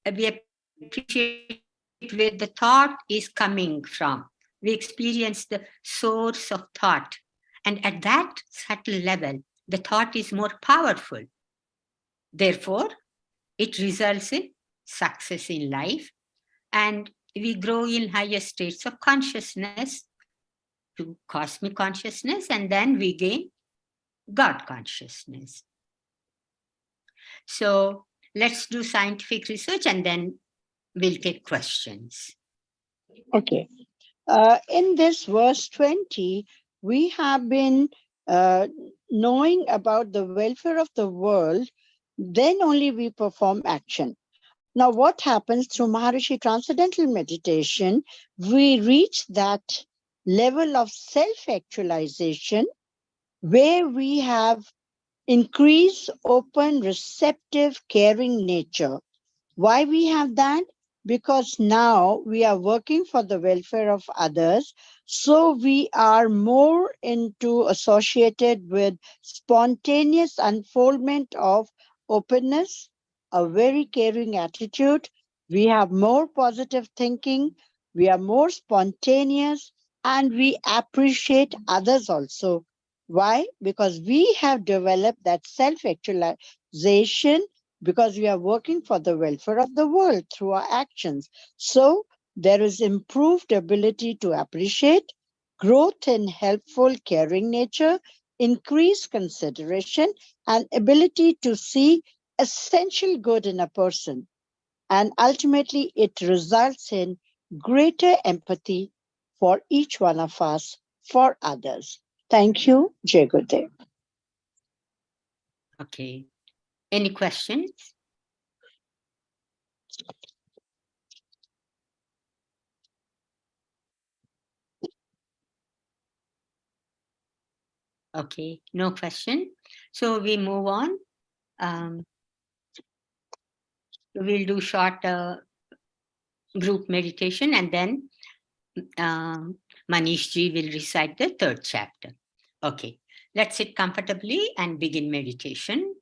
appreciate where the thought is coming from. We experience the source of thought. And at that subtle level, the thought is more powerful. Therefore, it results in success in life, and we grow in higher states of consciousness to cosmic consciousness, and then we gain God consciousness. So let's do scientific research and then we'll take questions. Okay. In this verse 20, we have been knowing about the welfare of the world, then only we perform action. Now, what happens through Maharishi Transcendental Meditation, we reach that level of self-actualization where we have increased, open, receptive, caring nature. Why we have that? Because now we are working for the welfare of others. So we are more into associated with spontaneous unfoldment of openness, a very caring attitude. We have more positive thinking. We are more spontaneous and we appreciate others also. Why? Because we have developed that self-actualization because we are working for the welfare of the world through our actions. So there is improved ability to appreciate, growth in helpful, caring nature, increased consideration, and ability to see essential good in a person. And ultimately, it results in greater empathy for each one of us, for others. Thank you, Jai Gurudev. Okay. Any questions? Okay, no question. So we move on. We'll do short group meditation, and then Manish ji will recite the third chapter. Okay, let's sit comfortably and begin meditation.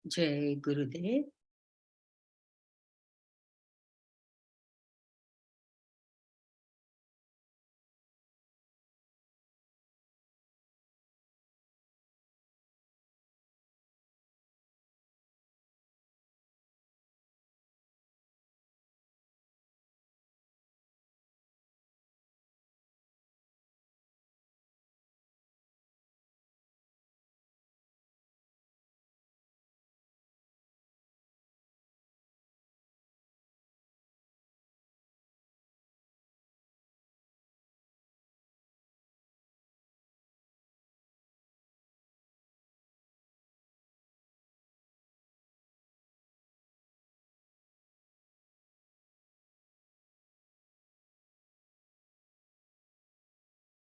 जय गुरुदेव।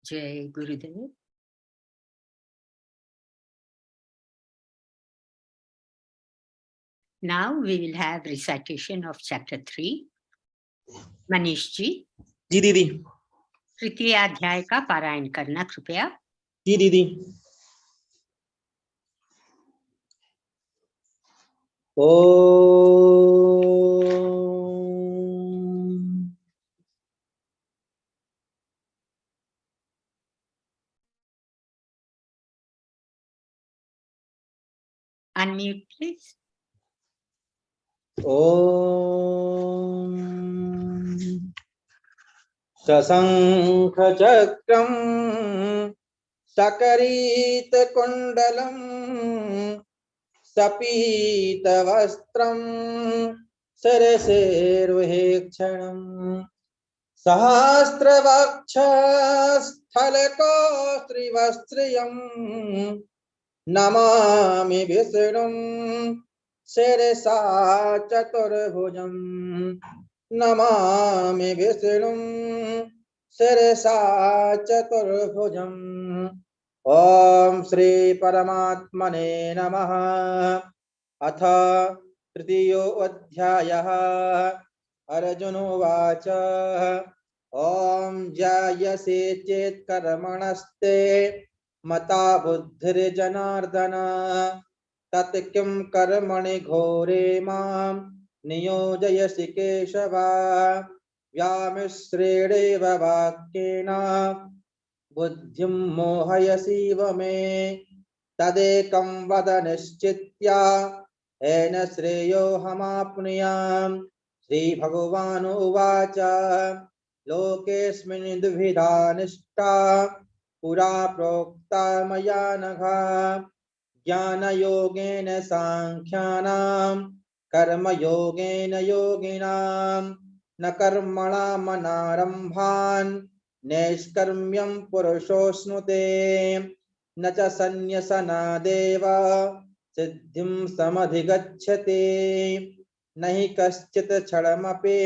जय गुरुदेव। Now we will have recitation of chapter 3. Manish ji, जी दीदी। तृतीय अध्याय का पारायण करना कृपया। जी दीदी। Unmute please. ओम सशंख चक्रम सकरीत कुंडलम सपीत वस्त्रम सरसेरुहेक्षणम सहस्रवक्ष स्थलकोस्त्रिवस्त्रियम् नमामि विष्णुं शिरसा चतुर्भुजं नमामि विष्णुं शिरसा चतुर्भुजम्। ओम श्री परमात्मने नमः। अथ तृतीयोऽध्यायः। अर्जुन उवाच ओम जायसे चेत् कर्मणस्ते मता बुद्धिर्जनार्दन तत् किं कर्मणि घोरे मां नियोजयसि केशव। व्यामिश्रेणेव वाक्येन बुद्धिं मोहयसीव मे तदेकं वद निश्चित्य येन श्रेयोऽहमाप्नुयाम्। श्रीभगवान् उवाच लोकेऽस्मिन् द्विविधा निष्ठा पुरा प्रोक्ता मया नघ ज्ञानयोगेन साङ्ख्यानां कर्मयोगेन योगिनां न कर्मणामनारम्भान् नैष्कर्म्यं पुरुषोऽश्नुते न च सन्न्यसनादेव सिद्धिं समधिगच्छति न हि कश्चित् क्षणमपि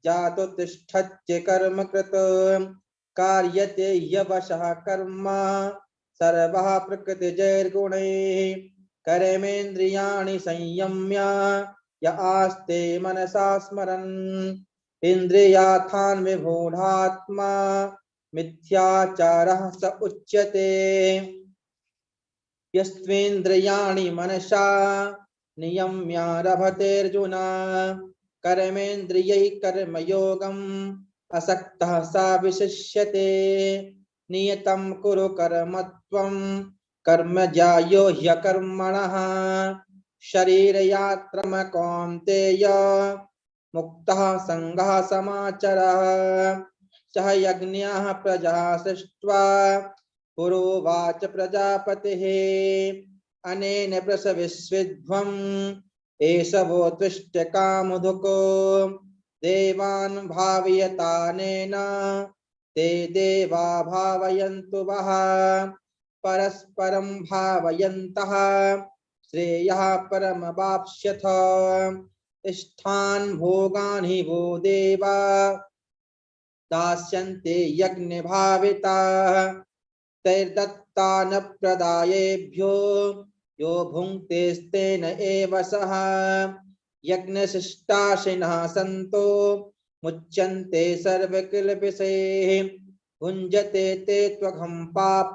जातु तिष्ठत्य कर्म कृत कार्यते यवशः कर्म सर्वः प्रकृतिजैर्गुणैः कर्मेन्द्रियाणि संयम्य य आस्ते मनसा स्मरन् इन्द्रियार्थान् विमूढात्मा मिथ्याचारः स उच्यते। यस्त्वेन्द्रियाणि मनसा नियम्यारभतेऽर्जुन कर्मेन्द्रियैः कर्मयोगम् असक्तः स विशिष्यते। नियतं कुरु कर्म त्वं कर्म ज्यायो ह्यकर्मणः शरीरयात्रम कौन्तेय मुक्तः संगः समाचरः सह यज्ञः प्रजा सृष्ट्वा पुरोवाच प्रजापतिः अनेन प्रसविस्विध्वम् एष वो त्विष्टकामुदुको देवान् भावयतानेन ते देवा भावयन्तु वः परस्परं भावयन्तः श्रेयः परमवाप्स्यथ। इष्ठान् भोगान् हि वो देवा दास्यन्ते यज्ञभाविताः तैर्दत्तान प्रदायेभ्यो यो भुङ्क्तेस्तेन एव सः यज्ञशिष्टाशिनः सन्तो मुच्यन्ते सर्वकिल्बिषैः भुञ्जते ते त्वघं पाप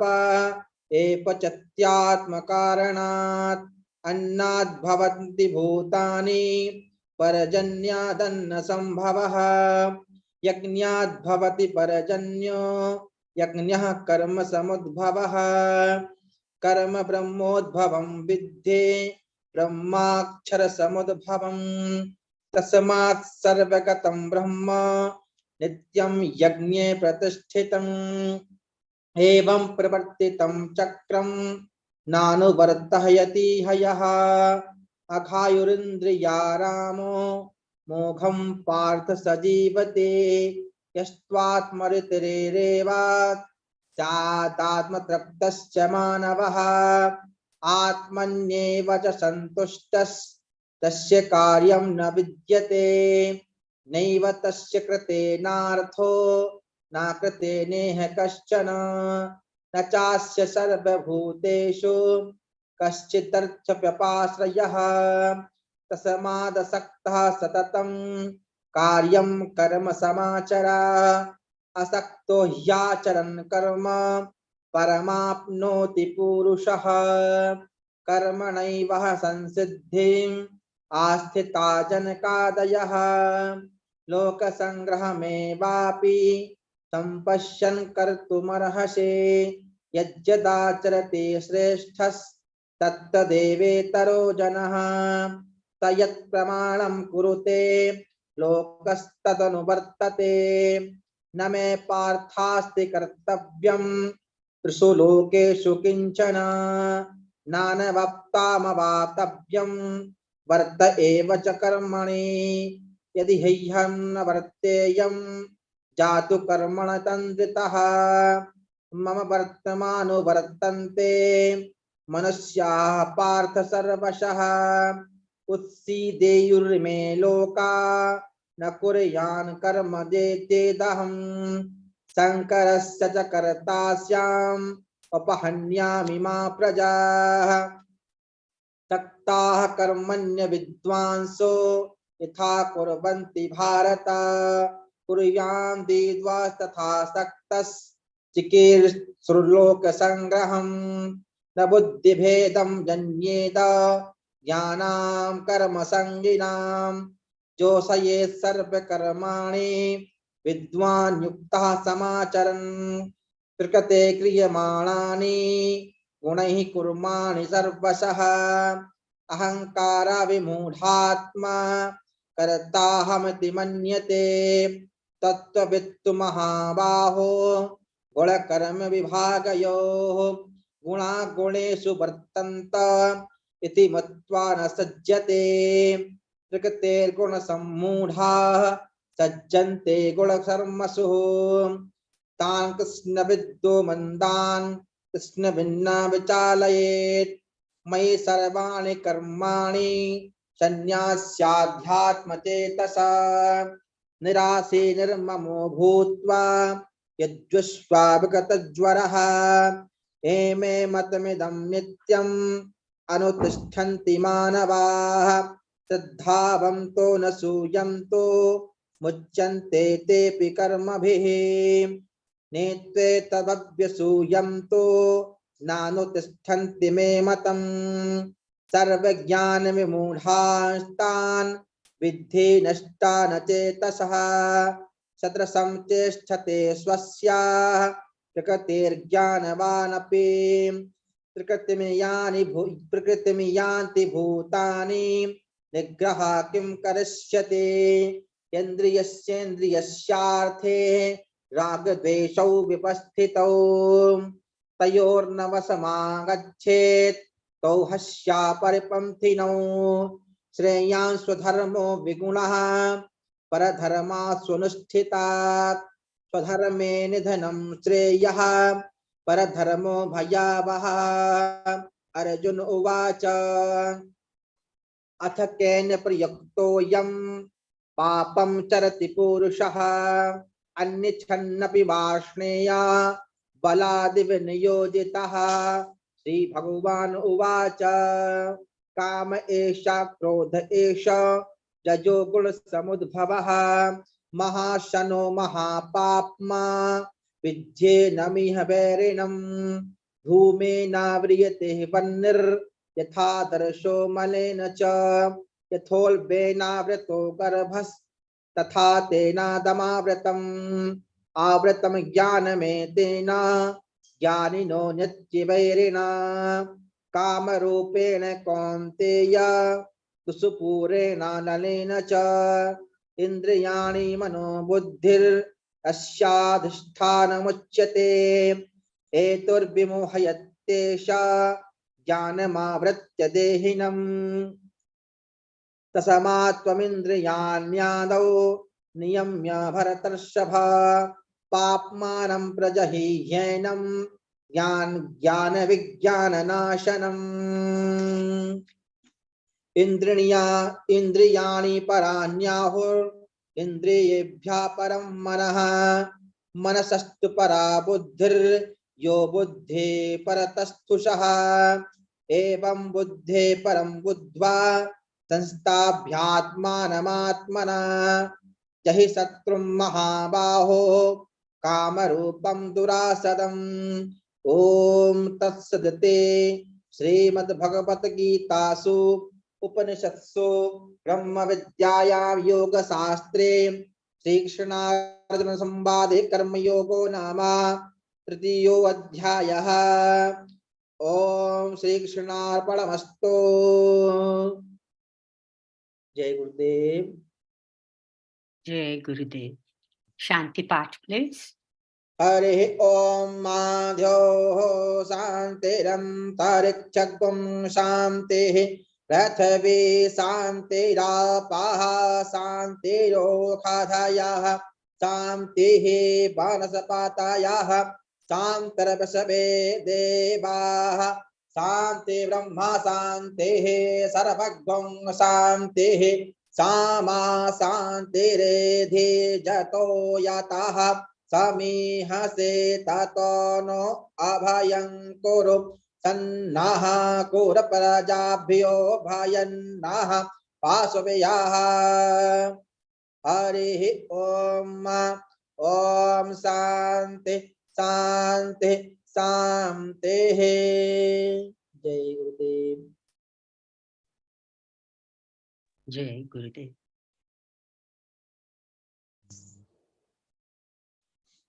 एपचत्यात्मकारणात् अन्नाद् भवन्ति भूतानि पर्जन्यादन्न संभवः यज्ञाद् भवति पर्जन्यो यज्ञः कर्म समुद्भवः कर्म ब्रह्मोद्भवं विद्धि ब्रह्माक्षर समुद्भवं तस्मात् सर्वगतं ब्रह्म नित्यं यज्ञे प्रतिष्ठितम् एवं प्रवर्तितं चक्रं नानुवर्तयति हयः अघायुरिन्द्रिया रामो मोघं पार्थ सजीवते यस्त्वात्मरितिरेवात् स्यादात्मतृप्तश्च मानवः आत्मन्येव च सन्तुष्टस्तस्य कार्यं न विद्यते नैव तस्य कृतेनार्थो न कृते नेह कश्चन न चास्य सर्वभूतेषु कश्चिदर्थव्यपाश्रयः तस्मादसक्तः सततं कार्यं कर्म समाचर असक्तो ह्याचरन् कर्म परमाप्नोति पुरुषः कर्मणैव संसिद्धिम् आस्थिता जनकादयः लोकसंग्रहमेवापि सम्पश्यन् कर्तुमर्हसि यज्जदाचरते श्रेष्ठस्तत्तदेवेतरो जनः स यत्प्रमाणं कुरुते लोकस्तदनुवर्तते न मे पार्थास्ति कर्तव्यं त्रिषु लोकेषु किञ्चन नानवप्तामवाप्तव्यं वर्त एव च कर्मणि यदि ह्यहं न वर्तेयं जातु कर्मण तन्द्रितः मम वर्तमानो वर्तन्ते मनुष्याः पार्थ सर्वशः उत्सीदेयुर्मे लोका न कुर्यान् कर्म चेदहं शङ्करस्य च कर्ता स्याम् उपहन्यामि मा प्रजाः सक्ताः कर्मण्य विद्वांसो यथा कुर्वन्ति भारत कुर्यान् विद्वांस्तथा सक्तश्चिकीर्षुर्लोकसङ्ग्रहम् न बुद्धिभेदं जन्येत ज्ञानां कर्मसङ्गिनां जोषयेत् सर्वकर्माणि विद्वान् युक्तः समाचरन् प्रकृते क्रियमाणानि गुणैः कुर्माणि सर्वशः अहङ्काराविमूढात्मा कर्ताहमिति मन्यते तत्त्ववित्तु महाबाहो गुणकर्म विभागयोः गुणा गुणेषु वर्तन्त इति मत्वा न सज्जते प्रकृतेर्गुणसम्मूढाः सज्जन्ते गुणकर्मसु तान् कृष्णविद्दो मन्दान् कृष्णभिन्ना विचालयेत् मयि सर्वाणि कर्माणि सन्न्यास्याध्यात्मचेतसा निरासे निर्ममो भूत्वा यज्जुष्वाभिगतज्वरः एमे मतमिदं नित्यम् अनुतिष्ठन्ति मानवाः श्रद्धावन्तो न सूयन्तो मुच्यन्ते तेऽपि कर्मभिः नेत्वे तदभ्यसूयन्तो नानुतिष्ठन्ति मे मतम् सर्वज्ञानविमूढास्तान् विद्धि नष्टा न चेतसः शत्रसं चेष्टते स्वस्याः प्रकृतिर्ज्ञानवानपि प्रकृतिमियान्ति भूतानि निग्रह किं करिष्यति इन्द्रियस्येन्द्रियस्यार्थे रागद्वेषौ विपस्थितौ तयोर्नवसमागच्छेत् तौ हस्या परिपन्थिनौ श्रेयान् स्वधर्मो विगुणः परधर्मास्वनुष्ठितात् स्वधर्मे निधनं श्रेयः परधर्मो भयावहः अर्जुन उवाच अथ केन प्रयुक्तोऽयं पापं चरति पुरुषः अन्यच्छन्नपि वार्ष्णेय बलादिविनियोजितः श्रीभगवान् उवाच काम एषा क्रोध एष रजो गुणसमुद्भवः महाशनो महापाप्मा विद्ये नमिह वैरिणम् धूमे नाव्रियते वह्निर् यथादर्शो मलेन च यथोल्बेनावृतो गर्भस् तथा तेनादमावृतम् आवृतम् ज्ञानमेतेन ज्ञानिनो नित्यवैरिणा कामरूपेण कौन्तेय दुष्पूरेणानलेन च इन्द्रियाणि मनोबुद्धिरस्याधिष्ठानमुच्यते हेतुर्विमोहयत्येषा ज्ञानमावृत्य देहिनम् तस्मात्त्वमिन्द्रियाण्यादौ नियम्य भरतर्षभ पाप्मानं प्रजह्येनं ज्ञानविज्ञाननाशनम् इन्द्रियाणि पराण्याहुरिन्द्रियेभ्यः परं मनः मनसस्तु परा बुद्धिर्यो बुद्धे परतस्तुषः एवं बुद्धे परं बुद्ध्वा संस्थाभ्यात्मानमात्मना जहि शत्रुं महाबाहो कामरूपं दुरासदम् ॐ तत्सदते श्रीमद्भगवद्गीतासु उपनिषत्सु ब्रह्मविद्यायां योगशास्त्रे श्रीकृष्णार्जुनसंवादे कर्मयोगो नाम तृतीयोऽध्यायः। ओम श्रीकृष्णार्पणमस्तु। जय गुरुदेव। Jai Gurudev. Shanti Path, please. हरे ओम माध्योः शान्तिरन्तरिक्षगुं शान्तिः पृथिवी शान्तिरापः शान्तिरोषधयः शान्तिः वनस्पतयः शान्तिर्वृषभे देवाः शान्ति ब्रह्म शान्तिः सर्वगं शान्तिः सामा शान्तिरेधि जतो यतः समीहसे ततो नो अभयं कुरु सन्नः कुरु प्रजाभ्यो भयन्नः पाशुभ्यः। हरि ओम। ओम शांति शांति शांति। जय गुरुदेव। Jai Gurudev.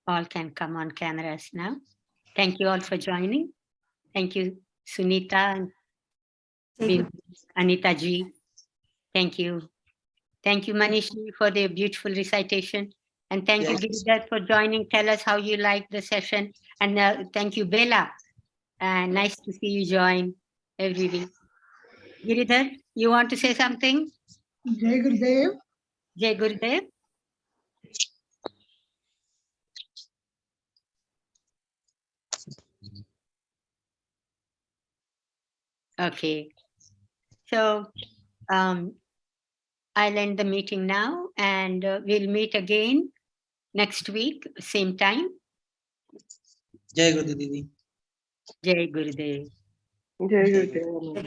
All can come on cameras now. Thank you all for joining. Thank you, Sunita and Anita ji. Thank you. Thank you, Maharishi, for the beautiful recitation. And thank you, Gita, for joining. Tell us how you liked the session. And thank you, Bella. Nice to see you join every week. Giridhar, you want to say something? Jai Gurudev. Jai Gurudev. Okay. So I'll end the meeting now and we'll meet again next week, same time. जय गुरुदेव दीदी। Jai Gurudev. Jai Gurudev.